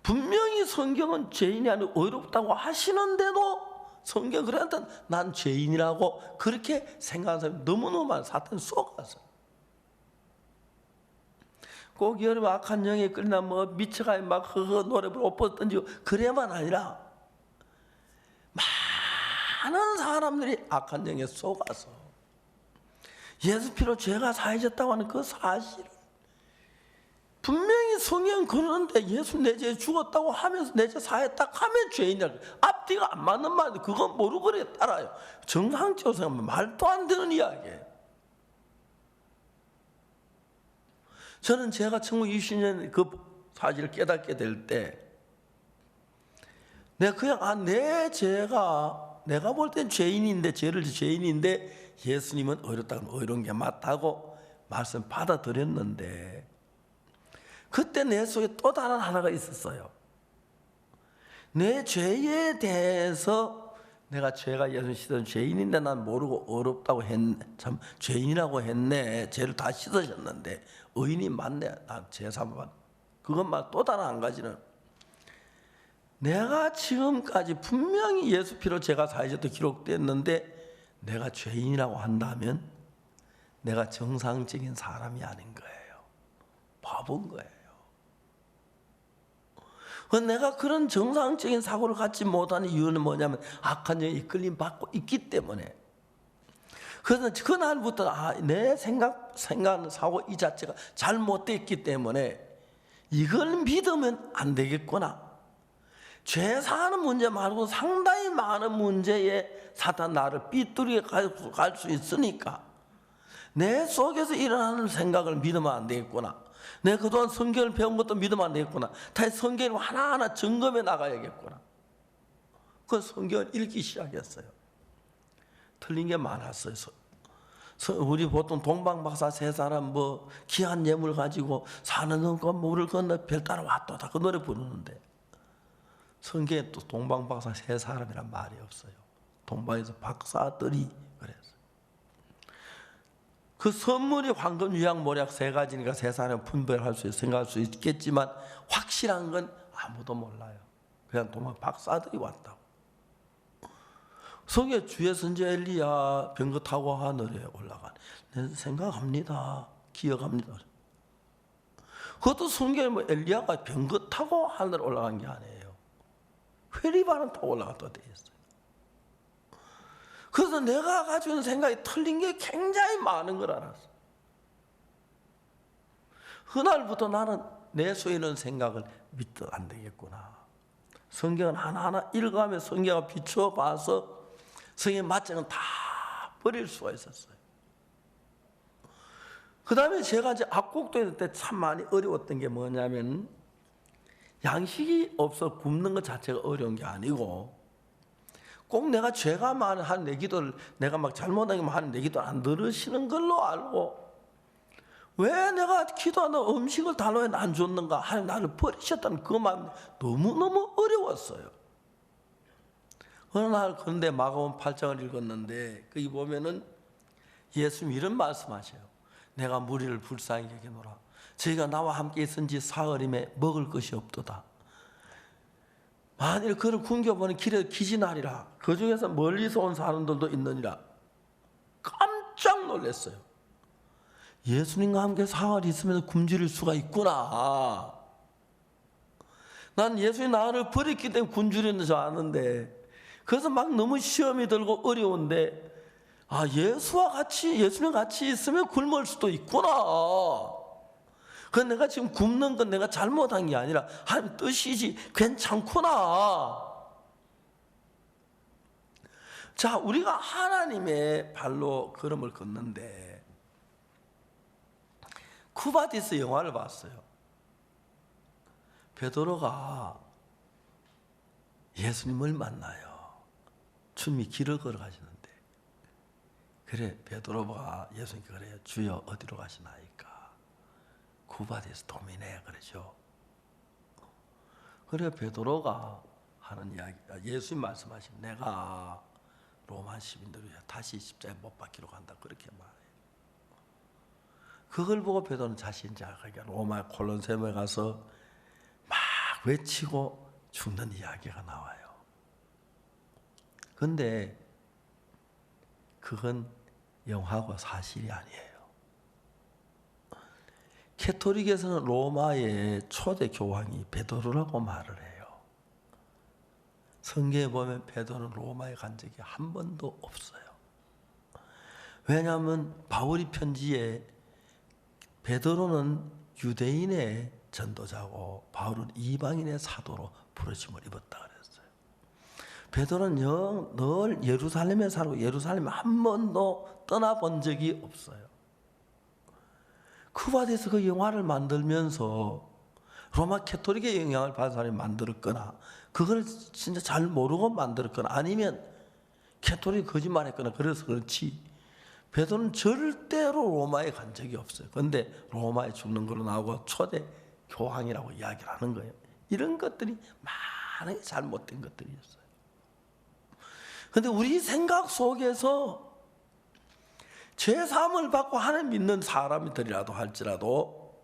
분명히 성경은 죄인이 아니고 의롭다고 하시는데도 성경 그런데 난 죄인이라고 그렇게 생각하는 사람이 너무너무 많아요. 사탄 속아서. 꼭 여러분 악한 영에 끌리나 뭐 미쳐가지고 막 노래 부르고 옷 벗어 던지고 그래만 아니라 많은 사람들이 악한 영에 속아서 예수 피로 죄가 사해졌다고 하는 그 사실을 분명히 성경 그러는데 예수 내 죄에 죽었다고 하면서 내 죄 사했다 하면 죄인이라 앞뒤가 안 맞는 말인데 그건 모르고 그래 따라요. 정상적으로 생각하면 말도 안 되는 이야기예요. 저는 제가 1920년 그 사실을 깨닫게 될 때 내가 그냥 내 죄가 내가 볼 땐 죄인인데 죄를 죄인인데 예수님은 어렵다고 어려운 게 맞다고 말씀 받아들였는데 그때 내 속에 또 다른 하나가 있었어요. 내 죄에 대해서 내가 죄가 예수 씻은 죄인인데 난 모르고 어렵다고 했네. 참 죄인이라고 했네. 죄를 다 씻으셨는데 의인이 맞네. 난 죄사만 그것만 또 다른 한 가지는 내가 지금까지 분명히 예수 피로 죄가 사해졌다 기록됐는데 내가 죄인이라고 한다면 내가 정상적인 사람이 아닌 거예요. 바본 거예요. 내가 그런 정상적인 사고를 갖지 못하는 이유는 뭐냐면 악한 영에 이끌림 받고 있기 때문에. 그래서 그날부터 내 생각하는 사고 이 자체가 잘못됐기 때문에 이걸 믿으면 안 되겠구나. 죄 사는 문제 말고 상당히 많은 문제에 사탄 나를 삐뚤게 갈 수 있으니까 내 속에서 일어나는 생각을 믿으면 안 되겠구나. 내가 그동안 성경을 배운 것도 믿으면 안 되겠구나. 다시 성경을 하나하나 점검해 나가야겠구나. 그 성경을 읽기 시작했어요. 틀린 게 많았어요. 우리 보통 동방박사 세 사람 뭐 귀한 예물 가지고 사는 동안 물을 건너 별 따라 왔다 그 노래 부르는데 성경에 또 동방박사 세 사람이란 말이 없어요. 동방에서 박사들이 그랬어요. 그 선물이 황금, 유향, 모략 세 가지니까 세 사람 분별할 수 생각할 수 있겠지만 확실한 건 아무도 몰라요. 그냥 동방 박사들이 왔다고. 성에 주의 선지 엘리야 병거 타고 하늘에 올라간. 내 생각합니다. 기억합니다. 그것도 성경에 뭐 엘리야가 병거 타고 하늘에 올라간 게 아니에요. 회리반은 타고 올라갔다고 되어 있어요. 그래서 내가 가지고 있는 생각이 틀린 게 굉장히 많은 걸 알았어. 그날부터 나는 내 속에 있는 생각을 믿도 안 되겠구나. 성경을 하나하나 읽어가며 성경을 비춰봐서 성경에 맞지 않은 다 버릴 수가 있었어요. 그 다음에 제가 이제 악곡도에 때 참 많이 어려웠던 게 뭐냐면 양식이 없어 굶는 것 자체가 어려운 게 아니고 꼭 내가 죄가 많은 한 내 기도를 내가 막 잘못하기만 하는 내 기도를 안 들으시는 걸로 알고 왜 내가 기도하는 음식을 달라고 안 줬는가 하나님 나를 버리셨다는 그만 너무너무 어려웠어요. 어느 날 그런데 마가복음 8장을 읽었는데 거기 보면은 예수님이 이런 말씀하셔요. 내가 무리를 불쌍히 여기노라. 저희가 나와 함께 있은 지 사흘임에 먹을 것이 없도다. 만일 그를 굶겨보는 길에 기진하리라. 그 중에서 멀리서 온 사람들도 있느니라. 깜짝 놀랐어요. 예수님과 함께 사흘 있으면서 굶주릴 수가 있구나. 난 예수님 나를 버렸기 때문에 굶주리는 줄 아는데, 그래서 막 너무 시험이 들고 어려운데, 예수님 같이 있으면 굶을 수도 있구나. 그 내가 지금 굶는 건 내가 잘못한 게 아니라 하나님 뜻이지, 괜찮구나. 자, 우리가 하나님의 발로 걸음을 걷는데, 쿠바디스 영화를 봤어요. 베드로가 예수님을 만나요. 주님이 길을 걸어가시는데, 그래 베드로가 예수님께 그래요. 주여 어디로 가시나이까? 쿠바디스 도미네 그러죠. 그래 베드로가 하는 이야기가, 예수님 말씀하신 내가 로마 시민들을 위해 다시 십자가에 못 박히러 간다, 그렇게 말해요. 그걸 보고 베드로는 자신이 자기가 로마 콜로세움에 가서 막 외치고 죽는 이야기가 나와요. 그런데 그건 영화고 사실이 아니에요. 캐토릭에서는 로마의 초대 교황이 베드로라고 말을 해요. 성경에 보면 베드로는 로마에 간 적이 한 번도 없어요. 왜냐하면 바울이 편지에 베드로는 유대인의 전도자고 바울은 이방인의 사도로 부르심을 입었다 그랬어요. 베드로는 늘 예루살렘에 살고 예루살렘에 한 번도 떠나본 적이 없어요. 쿠바디스 그 영화를 만들면서 로마 캐토릭의 영향을 받은 사람이 만들었거나, 그걸 진짜 잘 모르고 만들었거나, 아니면 캐토릭이 거짓말했거나 그래서 그렇지, 베드로는 절대로 로마에 간 적이 없어요. 그런데 로마에 죽는 걸로 나오고 초대 교황이라고 이야기를 하는 거예요. 이런 것들이 많이 잘못된 것들이었어요. 그런데 우리 생각 속에서 죄사함을 받고 하나님 믿는 사람들이라도 할지라도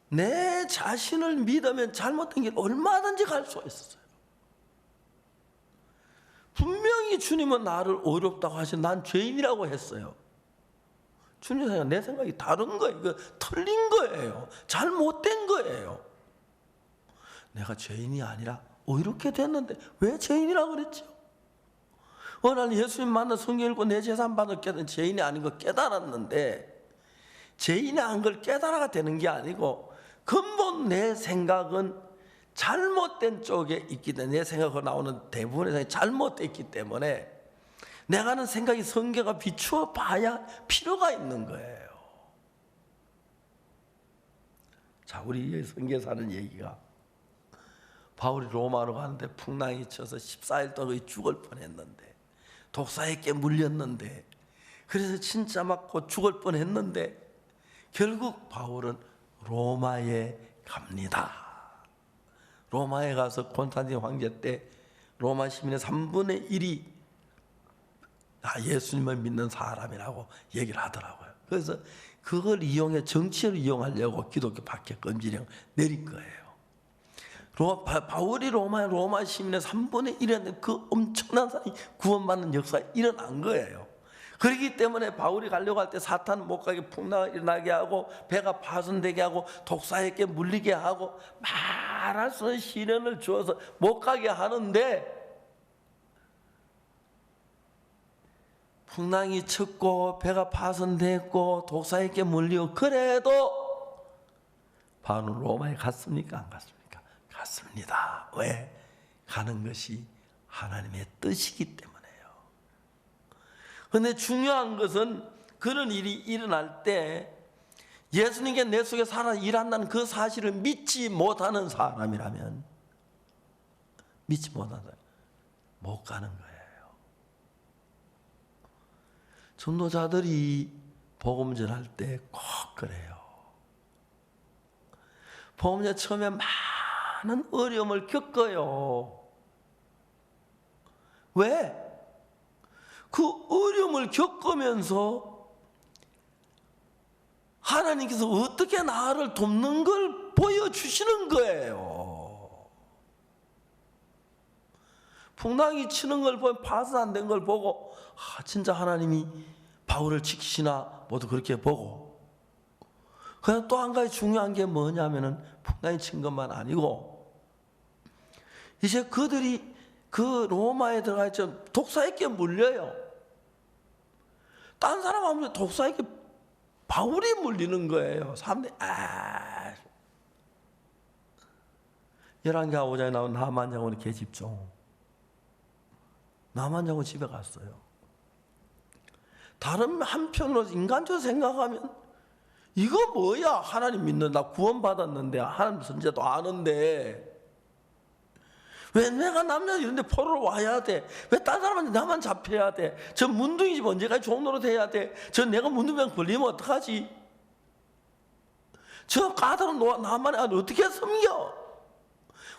내 자신을 믿으면 잘못된 길 얼마든지 갈 수가 있었어요. 분명히 주님은 나를 어렵다고 하신, 난 죄인이라고 했어요. 주님 생각, 내 생각이 다른 거예요. 이거 틀린 거예요. 잘못된 거예요. 내가 죄인이 아니라 어이롭게 됐는데 왜 죄인이라고 그랬죠? 난 예수님 만나 성경 읽고 내 재산 받을 깨달은 죄인이 아닌 걸 깨달았는데, 죄인이 한 걸 깨달아가 되는 게 아니고 근본 내 생각은 잘못된 쪽에 있기 때문에, 내 생각으로 나오는 대부분의 생각이 잘못됐기 때문에 내가 하는 생각이 성경과 비추어 봐야 필요가 있는 거예요. 자, 우리 성경에서 하는 얘기가, 바울이 로마로 가는데 풍랑이 쳐서 14일 동안 거의 죽을 뻔했는데, 독사에게 물렸는데, 그래서 진짜 맞고 죽을 뻔했는데 결국 바울은 로마에 갑니다. 로마에 가서 콘스탄틴 황제 때 로마 시민의 3분의 1이 예수님을 믿는 사람이라고 얘기를 하더라고요. 그래서 그걸 이용해 정치를 이용하려고 기독교 박해금지령 내린 거예요. 바울이 로마 시민의 3분의 1이었는데 그 엄청난 사람이 구원받는 역사가 일어난 거예요. 그렇기 때문에 바울이 가려고 할 때 사탄 못 가게 풍랑을 일어나게 하고 배가 파손되게 하고 독사에게 물리게 하고 말할 수 없는 시련을 주어서 못 가게 하는데, 풍랑이 쳤고 배가 파손됐고 독사에게 물리고, 그래도 바울은 로마에 갔습니까? 안 갔습니까? 갔습니다. 왜? 가는 것이 하나님의 뜻이기 때문에요. 그런데 중요한 것은 그런 일이 일어날 때 예수님께 내 속에 살아 일한다는 그 사실을 믿지 못하는 사람이라면, 믿지 못하는 사람 못 가는 거예요. 전도자들이 복음 전할 때 꼭 그래요. 복음 전 처음에 많은 어려움을 겪어요. 왜? 그 어려움을 겪으면서 하나님께서 어떻게 나를 돕는 걸 보여주시는 거예요. 풍랑이 치는 걸 보면 파산된 걸 보고 진짜 하나님이 바울을 지키시나 모두 그렇게 보고, 그냥 또 한 가지 중요한 게 뭐냐면은 풍랑이 친 것만 아니고 이제 그들이 그 로마에 들어가 있죠. 독사에게 물려요. 딴 사람 하면 독사에게 바울이 물리는 거예요. 사람들이 열왕기하 5장에 나온 나만 장군의 계집종. 나만 장군 집에 갔어요. 다른 한편으로 인간적으로 생각하면 이거 뭐야? 하나님 믿는, 나 구원받았는데 하나님 선지자도 아는데 왜 내가 남자 이런데 포로로 와야 돼? 왜 딴 사람한테 나만 잡혀야 돼? 저 문둥이 집 언제까지 종노릇 해야 돼? 저 내가 문둥이병 걸리면 어떡하지? 저 까다로운 나만의 아들 어떻게 섬겨?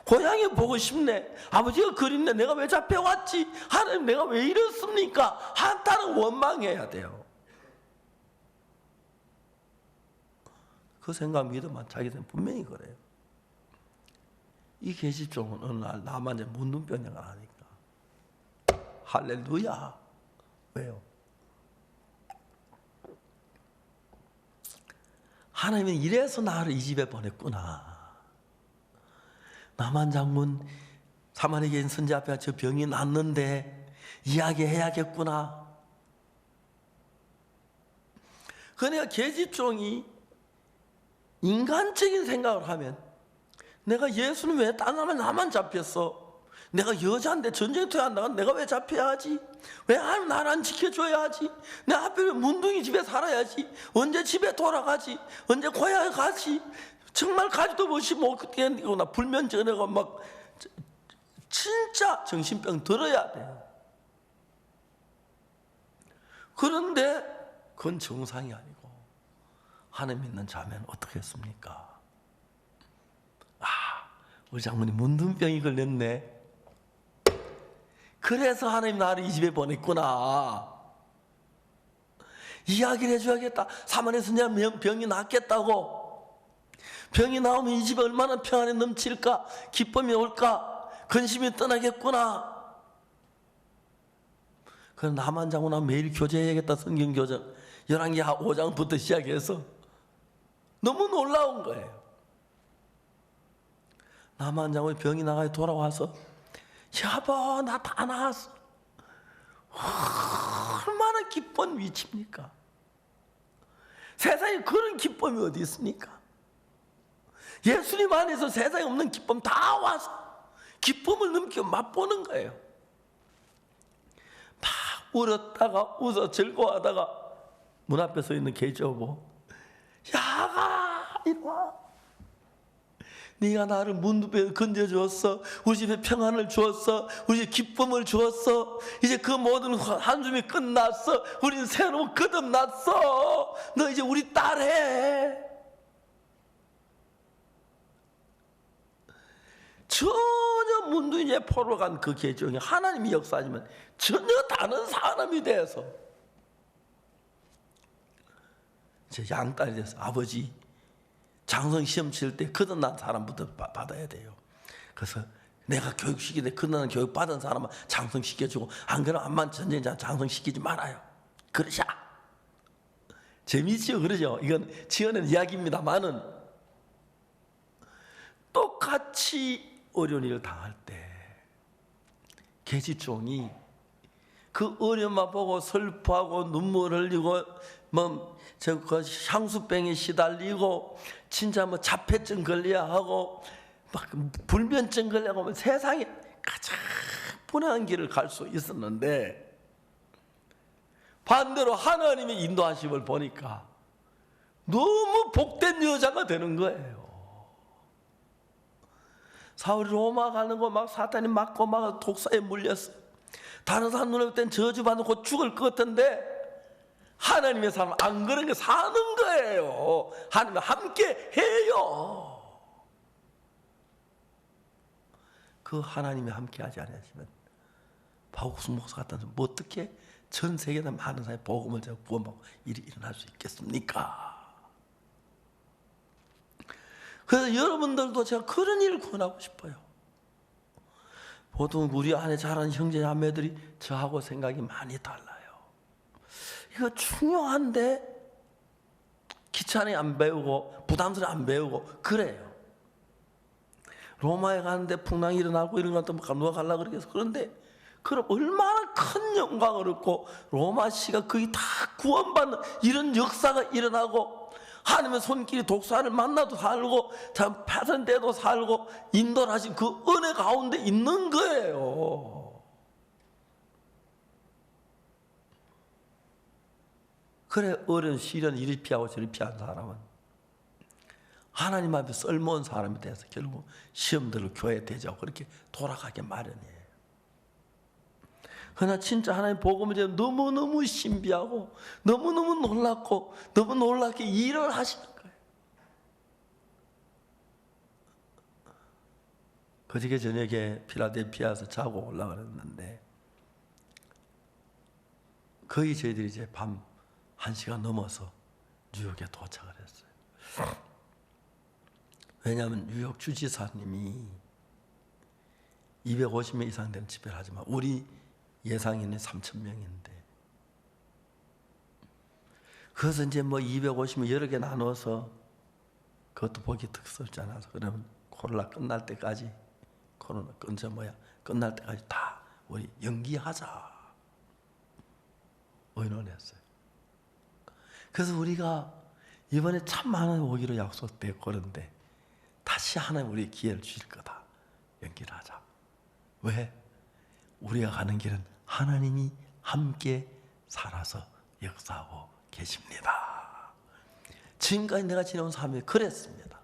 고향이 보고 싶네. 아버지가 그립네. 내가 왜 잡혀왔지? 하나님 내가 왜 이랬습니까? 한타는 원망해야 돼요. 그 생각 믿으면 자기들은 분명히 그래요. 이 계집종은 어느 날 나만 이제 문둥병을 하니까 할렐루야. 왜요? 하나님은 이래서 나를 이 집에 보냈구나. 나만 장군 사마리아에 계신 선지 앞에 저 병이 났는데 이야기해야겠구나. 그러니까 계집종이 인간적인 생각을 하면 내가 예수는 왜 딴 사람은 나만 잡혔어? 내가 여자인데 전쟁터에 안 나간 내가 왜 잡혀야 하지? 왜 하나님 나를 안 지켜줘야 하지? 내 하필 문둥이 집에 살아야지. 언제 집에 돌아가지? 언제 고향에 가지? 정말 가지도 못이 뭐 그때 나 불면 전해가 막 진짜 정신병 들어야 돼요. 그런데 그건 정상이 아니고 하나님 믿는 자면 어떻게 했습니까? 우리 장모님 문둥병이 걸렸네. 그래서 하나님 나를 이 집에 보냈구나. 이야기를 해줘야겠다. 사마리아 선지자 병이 낫겠다고. 병이 나오면 이 집에 얼마나 평안이 넘칠까? 기쁨이 올까? 근심이 떠나겠구나. 그래서 나만 장군하고 매일 교제해야겠다. 성경 교정 열왕기하 5장부터 시작해서 너무 놀라운 거예요. 나만 장군이 병이 나가서 돌아와서 여보 나 다 나았어. 얼마나 기쁜 위치입니까? 세상에 그런 기쁨이 어디 있습니까? 예수님 안에서 세상에 없는 기쁨 다 와서 기쁨을 넘겨 맛보는 거예요. 막 울었다가 웃어 즐거워하다가 문 앞에 서 있는 계집아보, 야가 이리 와. 네가 나를 문둥병에 건져주었어. 우리 집에 평안을 주었어. 우리 집에 기쁨을 주었어. 이제 그 모든 한숨이 끝났어. 우리는 새로운 거듭났어. 너 이제 우리 딸 해. 전혀 문둥이에 포로 간 그 계집종이 하나님이 역사하지만 전혀 다른 사람이 돼서 제 양딸이 돼서 아버지 장성 시험 칠 때 거듭난 사람부터 받아야 돼요. 그래서 내가 교육시키는데 거듭난 교육 받은 사람은 장성시켜주고 안 그러면 암만 전쟁자 장성시키지 말아요. 그러자. 재미있죠? 그러죠? 이건 지어낸 이야기입니다만은 똑같이 어려운 일을 당할 때 계집종이 그 어려움만 보고 슬퍼하고 눈물 흘리고 그 향수병에 시달리고 진짜 자폐증 걸려야 하고 막 불면증 걸려야 하고 세상에 가장 분한 길을 갈 수 있었는데 반대로 하나님의 인도하심을 보니까 너무 복된 여자가 되는 거예요. 사울이 로마 가는 거 막 사탄이 맞고 막 독사에 물렸어. 다른 사람 눈에 볼 땐 저주받고 곧 죽을 것 같은데 하나님의 사람은 안 그런 게 사는 거예요. 하나님과 함께 해요. 그 하나님이 함께 하지 않으시면 박옥순 목사 같은 사람 어떻게 전 세계에 많은 사람이 복음을 제가 구원받고 일이 일어날 수 있겠습니까? 그래서 여러분들도 제가 그런 일을 권하고 싶어요. 보통 우리 안에 자라는 형제 자매들이 저하고 생각이 많이 달라요. 이거 중요한데 귀찮게 안 배우고 부담스러워 안 배우고 그래요. 로마에 가는데 풍랑이 일어나고 이런 것도 누가 가려고 그러겠어. 그런데 그럼 얼마나 큰 영광을 얻고 로마시가 거의 다 구원받는 이런 역사가 일어나고 하나님의 손길이 독사를 만나도 살고 참 파선돼도 살고 인도를 하신 그 은혜 가운데 있는 거예요. 그래 어려운 시련 이리 피하고 저리 피한 사람은 하나님 앞에 쓸모없는 사람이 돼서 결국 시험들을 교회 대자고 그렇게 돌아가게 마련이에요. 그러나 진짜 하나님 복음을 전하면 너무너무 신비하고 너무너무 놀랍고 너무 놀랍게 일을 하시는 거예요. 그저께 저녁에 필라델피아에서 자고 올라가는데 거의 저희들이 이제 밤 1시간 넘어서 뉴욕에 도착을 했어요. 왜냐하면 뉴욕 주지사님이 250명 이상 되는 집회를 하지만 우리 예상인은 3,000명인데 그래서 이제 뭐 250명 여러 개 나눠서 그것도 보기 득스럽지 않아서 그러면 코로나 끝날 때까지 끝날 때까지 다 우리 연기하자 의논했어요. 그래서 우리가 이번에 참 많은 오기로 약속되고 그런데 다시 하나님 우리 기회를 주실 거다. 연기를 하자. 왜? 우리가 가는 길은 하나님이 함께 살아서 역사하고 계십니다. 지금까지 내가 지내온 삶이 그랬습니다.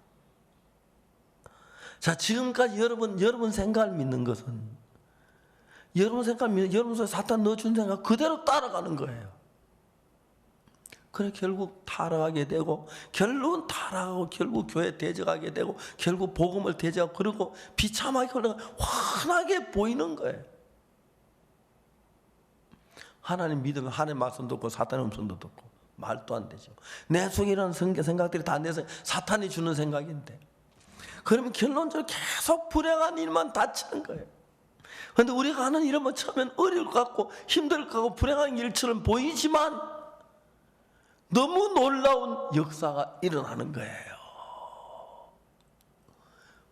자, 지금까지 여러분 생각을 믿는 것은 여러분 속에 사탄 넣어준 생각 그대로 따라가는 거예요. 그래 결국 타락하게 되고 결국은 타락하고 결국 교회 대적하게 되고 결국 복음을 대적하고 그리고 비참하게 흘러가 환하게 보이는 거예요. 하나님 믿으면 하나님 말씀 듣고 사탄의 음성도 듣고 말도 안 되죠. 내 속에 이런 생각들이 다 내 사탄이 주는 생각인데 그러면 결론적으로 계속 불행한 일만 닥치는 거예요. 그런데 우리가 하는 일은 뭐 처음엔 어려울 것 같고 힘들 것 같고 불행한 일처럼 보이지만 너무 놀라운 역사가 일어나는 거예요.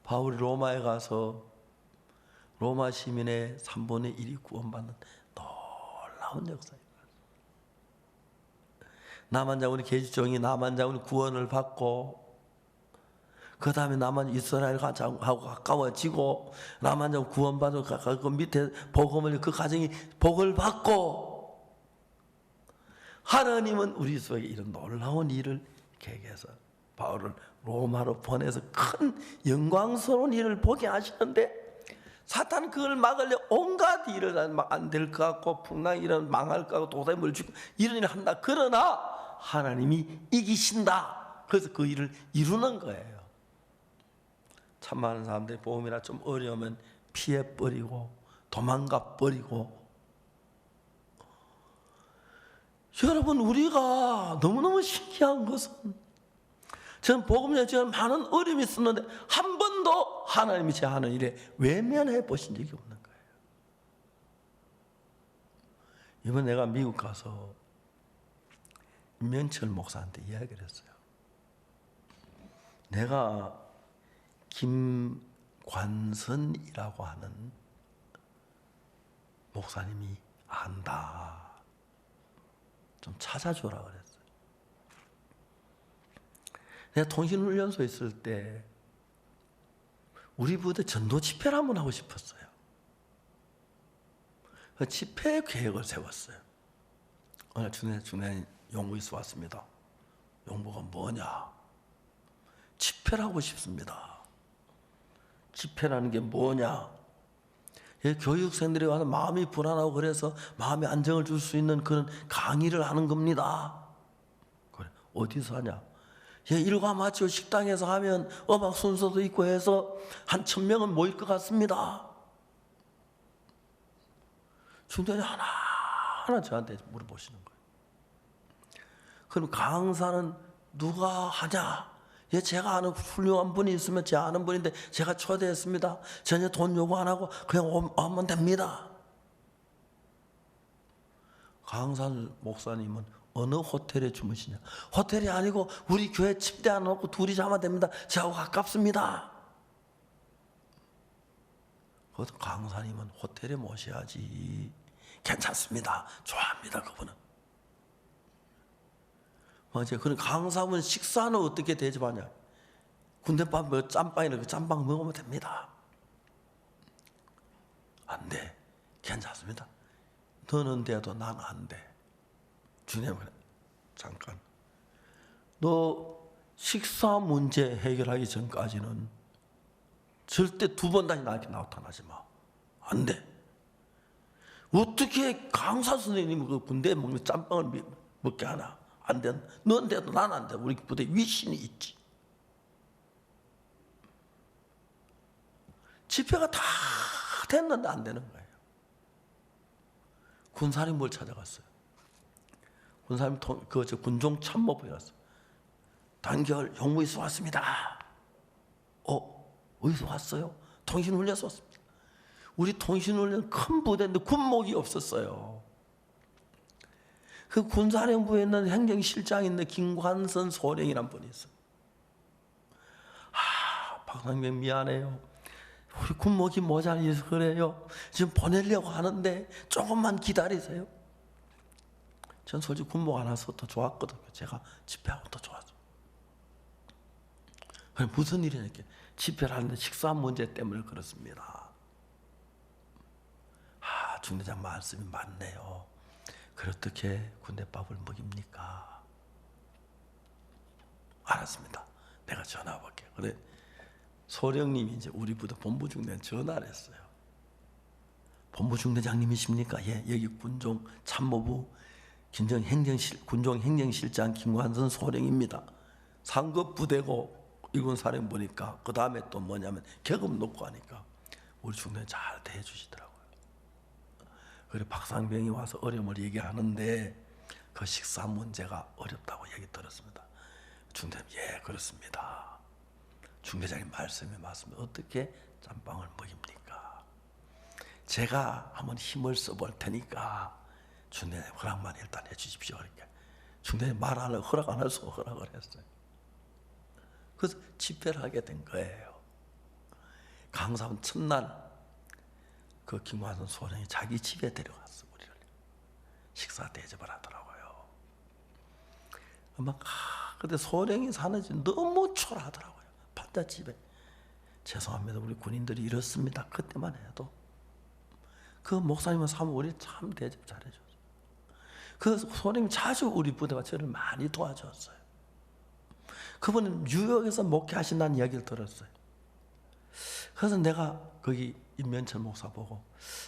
바울이 로마에 가서 로마 시민의 3분의 1이 구원받는 놀라운 역사예요. 남한 자군이 계집종이 남한 자군이 구원을 받고 그 다음에 남한 이스라엘하고 가까워지고 남한 자군 구원받고 그 밑에 복음을 그 가정이 복을 받고 하나님은 우리 속에 이런 놀라운 일을 계획해서 바울을 로마로 보내서 큰 영광스러운 일을 보게 하시는데 사탄은 그걸 막으려 온갖 일을 안 될 것 같고 풍랑이 일어나면 망할 것 같고 도사에 물주고 이런 일을 한다. 그러나 하나님이 이기신다. 그래서 그 일을 이루는 거예요. 참 많은 사람들이 복음이나 좀 어려우면 피해버리고 도망가버리고 여러분 우리가 너무너무 신기한 것은 저는 복음에 지금 많은 어려움이 있었는데 한 번도 하나님이 제 하는 일에 외면해 보신 적이 없는 거예요. 이번 내가 미국 가서 임명철 목사한테 이야기를 했어요. 내가 김관선이라고 하는 목사님이 안다. 좀 찾아주라 그랬어요. 내가 통신훈련소에 있을 때 우리 부대 전도 집회를 한번 하고 싶었어요. 그 집회 계획을 세웠어요. 오늘 중대 용부에서 왔습니다. 용부가 뭐냐? 집회를 하고 싶습니다. 집회라는 게 뭐냐? 교육생들이 와서 마음이 불안하고 그래서 마음에 안정을 줄 수 있는 그런 강의를 하는 겁니다. 그래, 어디서 하냐? 일과 마치고 식당에서 하면 음악 순서도 있고 해서 한 1,000명은 모일 것 같습니다. 중대장이 하나하나 저한테 물어보시는 거예요. 그럼 강사는 누가 하냐? 예, 제가 아는 훌륭한 분이 있으면 제 아는 분인데 제가 초대했습니다. 전혀 돈 요구 안 하고 그냥 오면 됩니다. 강산 목사님은 어느 호텔에 주무시냐? 호텔이 아니고 우리 교회 침대 하나 놓고 둘이 자면 됩니다. 저하고 가깝습니다. 그것도 강사님은 호텔에 모셔야지. 괜찮습니다. 좋아합니다. 그분은. 맞아요. 그럼 강사분 식사는 어떻게 대접하냐? 군대밥 뭐 짬빵이나 그 짬빵 먹으면 됩니다. 안 돼. 괜찮습니다. 너는 돼도 난 안 돼. 주님, 잠깐. 너 식사 문제 해결하기 전까지는 절대 두 번 다시 나타나지 마. 안 돼. 어떻게 강사 선생님이 그 군대에 먹는 짬빵을 먹게 하나? 안 돼. 넌 돼도 난 안 돼. 우리 부대에 위신이 있지. 집회가 다 됐는데 안 되는 거예요. 군사님 뭘 찾아갔어요? 군사님 군종 참모부였어요. 단결 용무에서 왔습니다. 어디서 왔어요? 통신훈련에서 왔습니다. 우리 통신훈련 큰 부대인데 군목이 없었어요. 그 군사령부에 있는 행정실장인데 김관선 소령이란 분이 있어요. 박상병 미안해요. 우리 군목이 모자라서 그래요. 지금 보내려고 하는데 조금만 기다리세요. 전 솔직히 군목 안 와서 더 좋았거든요. 제가 집회하고 더 좋았어요. 무슨 일이냐 이렇게 집회를 하는데 식사 문제 때문에 그렇습니다. 중대장 말씀이 맞네요. 그래 어떻게 군대밥을 먹입니까? 알았습니다. 내가 전화 볼게. 그래 소령님이 이제 우리 부대 본부 중대장 전화를 했어요. 본부 중대장님이십니까? 예, 여기 군종 참모부 군종 행정실장 김관선 소령입니다. 상급 부대고 일군 사령 보니까 그 다음에 또 뭐냐면 계급 높고 하니까 우리 중대장 잘 대해주시더라고요. 그래 박상병이 와서 어려움을 얘기하는데 그 식사 문제가 어렵다고 얘기 들었습니다. 중대장 예 그렇습니다. 중대장님 말씀이 맞습니다. 어떻게 짬빵을 먹입니까? 제가 한번 힘을 써볼 테니까 중대장님 허락만 일단 해주십시오. 그러니까 중대장님 말 안 하고 허락 안 할 수 없고 허락을 했어요. 그래서 집회를 하게 된 거예요. 강사원 첫날 그 김관선 소령이 자기 집에 데려갔어 우리를. 식사 대접을 하더라고요. 근데 소령이 사는 집 너무 초라하더라고요. 판잣집에. 죄송합니다. 우리 군인들이 이렇습니다. 그때만 해도. 그 목사님은 참 우리 참 대접 잘해줬어요. 그 소령이 자주 우리 부대와 저를 많이 도와줬어요. 그분은 뉴욕에서 목회하신다는 이야기를 들었어요. 그래서 내가 거기 임면철 목사 보고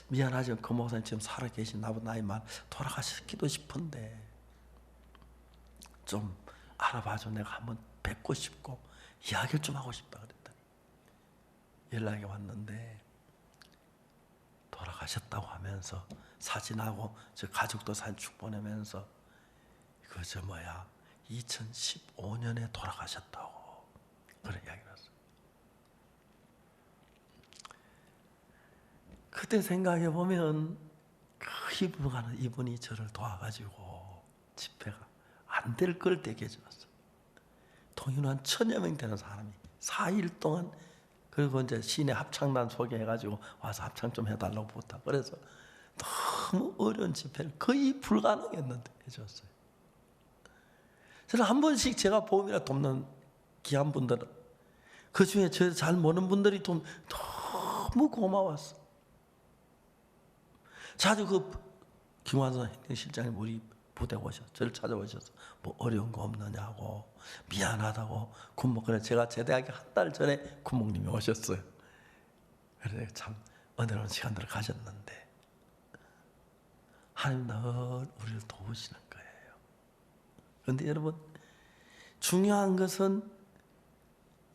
미안하지만 그 목사님 지금 살아계신 나보다 나이 많아 돌아가시기도 싶은데 좀 알아봐줘. 내가 한번 뵙고 싶고 이야기를 좀 하고 싶다 그랬더니 연락이 왔는데 돌아가셨다고 하면서 사진하고 저 가족도 사진 쭉 보내면서 2015년에 돌아가셨다고 그런 이야기를 했어요. 그때 생각해 보면 이분이 저를 도와가지고 집회가 안 될 걸 되게 해줬어요. 통일은 한 1000여 명 되는 사람이 4일 동안 그리고 이제 시내 합창단 소개해가지고 와서 합창 좀 해달라고 부탁. 그래서 너무 어려운 집회를 거의 불가능했는데 해줬어요. 저는 한 번씩 제가 보험이라 돕는 귀한 분들은 그 중에 저 잘 모르는 분들이 좀 너무 고마웠어. 자주 그 김관선 행정실장님 우리 부대 오셔서 저를 찾아오셔서 뭐 어려운 거 없느냐고 미안하다고 군목 그래 제가 제대하기 한 달 전에 군목님이 오셨어요. 그래서 참 은혜로운 시간들을 가졌는데 하나님 늘 우리를 도우시는 거예요. 그런데 여러분 중요한 것은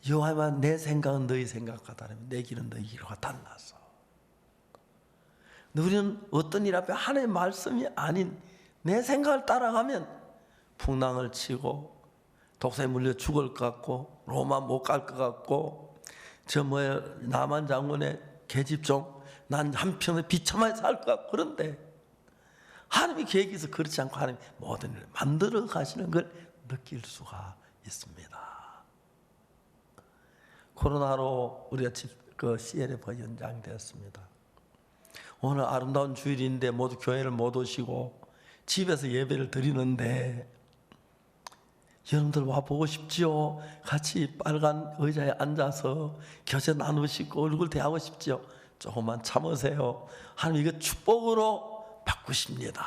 여호와만 내 생각은 너희 생각과 다르면 내 길은 너희 길과 달라서 우리는 어떤 일 앞에 하나님의 말씀이 아닌 내 생각을 따라가면 풍랑을 치고 독사에 물려 죽을 것 같고 로마 못 갈 것 같고 저 뭐야 남한 장군의 계집종 난 한평생 비참하게 살 것 같고 그런데 하나님의 계획에서 그렇지 않고 하나님 모든 일을 만들어 가시는 걸 느낄 수가 있습니다. 코로나로 우리가 CLF 연장되었습니다. 오늘 아름다운 주일인데 모두 교회를 못 오시고 집에서 예배를 드리는데 여러분들 와 보고 싶지요? 같이 빨간 의자에 앉아서 교제 나누시고 얼굴 대하고 싶지요? 조금만 참으세요. 하나님 이거 축복으로 바꾸십니다.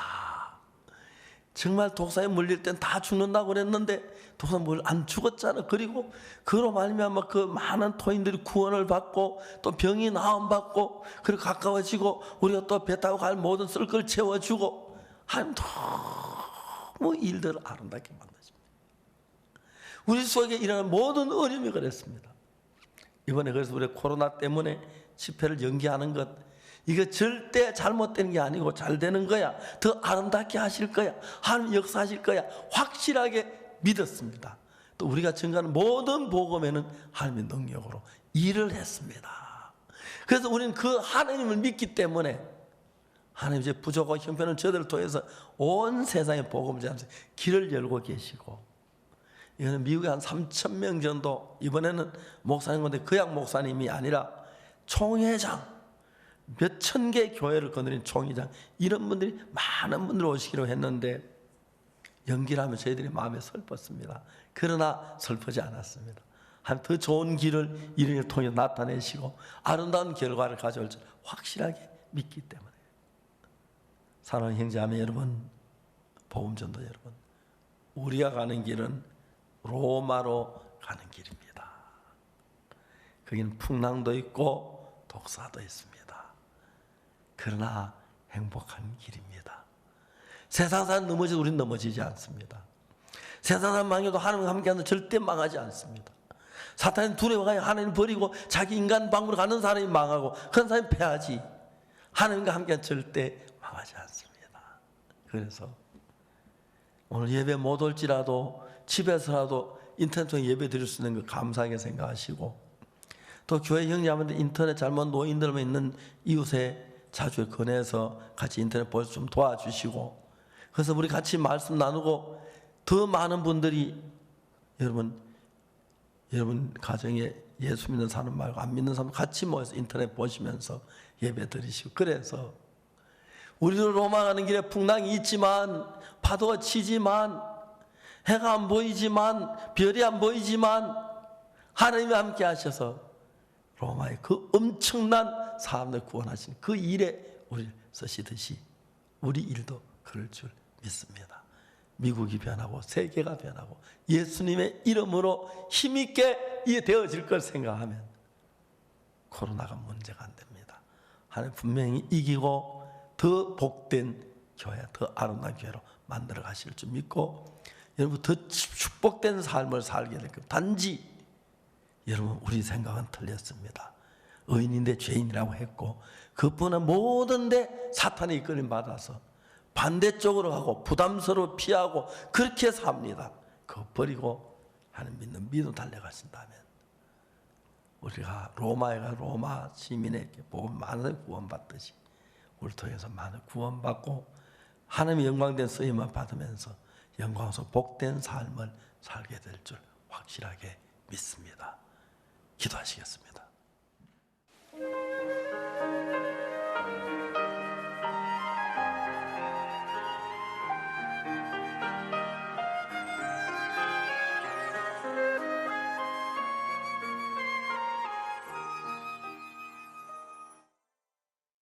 정말 독사에 물릴 땐 다 죽는다고 그랬는데 독사에 안 죽었잖아. 그리고 그로 말미암아 그 많은 토인들이 구원을 받고 또 병이 나음 받고 그리고 가까워지고 우리가 또 배 타고 갈 모든 쓸 걸 채워주고 하나님 너무 일들을 아름답게 만드십니다. 우리 속에 일어나는 모든 어려움이 그랬습니다. 이번에 그래서 우리 코로나 때문에 집회를 연기하는 것 이거 절대 잘못되는 게 아니고 잘 되는 거야. 더 아름답게 하실 거야. 하나님 역사하실 거야. 확실하게 믿었습니다. 또 우리가 증거하는 모든 복음에는 하나님의 능력으로 일을 했습니다. 그래서 우리는 그 하나님을 믿기 때문에 하나님 이제 부족하고 형편은 저들을 통해서 온 세상에 복음을 전하면서 길을 열고 계시고 이거는 미국에 한 3,000명 정도 이번에는 목사님 건데 그냥 목사님이 아니라 총회장 몇천 개 교회를 거느린 총회장 이런 분들이 많은 분들 오시기로 했는데 연기를 하면 저희들이 마음에 슬펐습니다. 그러나 슬프지 않았습니다. 한 더 좋은 길을 이를 통해 나타내시고 아름다운 결과를 가져올 줄 확실하게 믿기 때문에 사랑하는 형제자매 여러분, 복음전도 여러분, 우리가 가는 길은 로마로 가는 길입니다. 거기는 풍랑도 있고 독사도 있습니다. 그러나 행복한 길입니다. 세상 사람 넘어져도 우리는 넘어지지 않습니다. 세상 사람 망해도 하나님과 함께하는 절대 망하지 않습니다. 사탄이 두려워하여 하나님 버리고 자기 인간 방으로 가는 사람이 망하고 그런 사람이 패하지 하나님과 함께하는 절대 망하지 않습니다. 그래서 오늘 예배 못 올지라도 집에서라도 인터넷 통해 예배 드릴 수 있는 걸 감사하게 생각하시고 또 교회 형제자매들 인터넷 잘못 노인들만 있는 이웃에 자주 권해서 같이 인터넷 볼 수 좀 도와주시고 그래서 우리 같이 말씀 나누고 더 많은 분들이 여러분 가정에 예수 믿는 사람 말고 안 믿는 사람 같이 모여서 인터넷 보시면서 예배 드리시고 그래서 우리도 로마 가는 길에 풍랑이 있지만 파도가 치지만 해가 안 보이지만 별이 안 보이지만 하나님이 함께 하셔서 로마의 그 엄청난 사람들 구원하신 그 일에 우리를 쓰시듯이 우리 일도 그럴 줄 믿습니다. 미국이 변하고 세계가 변하고 예수님의 이름으로 힘있게 되어질 걸 생각하면 코로나가 문제가 안 됩니다. 하나님 분명히 이기고 더 복된 교회, 더 아름다운 교회로 만들어 가실 줄 믿고 여러분 더 축복된 삶을 살게 될 겁니다. 단지 여러분 우리 생각은 틀렸습니다. 의인인데 죄인이라고 했고 그뿐은 모든 데 사탄의 이끌림 받아서 반대쪽으로 하고 부담스러워 피하고 그렇게 삽니다. 그거 버리고 하나님 믿는 믿음 달려가신다면 우리가 로마에 가 로마 시민에게 복음 많은 구원받듯이 우리 통해서 많은 구원받고 하나님의 영광된 쓰임을 받으면서 영광스러운 복된 삶을 살게 될 줄 확실하게 믿습니다. 기도하시겠습니다.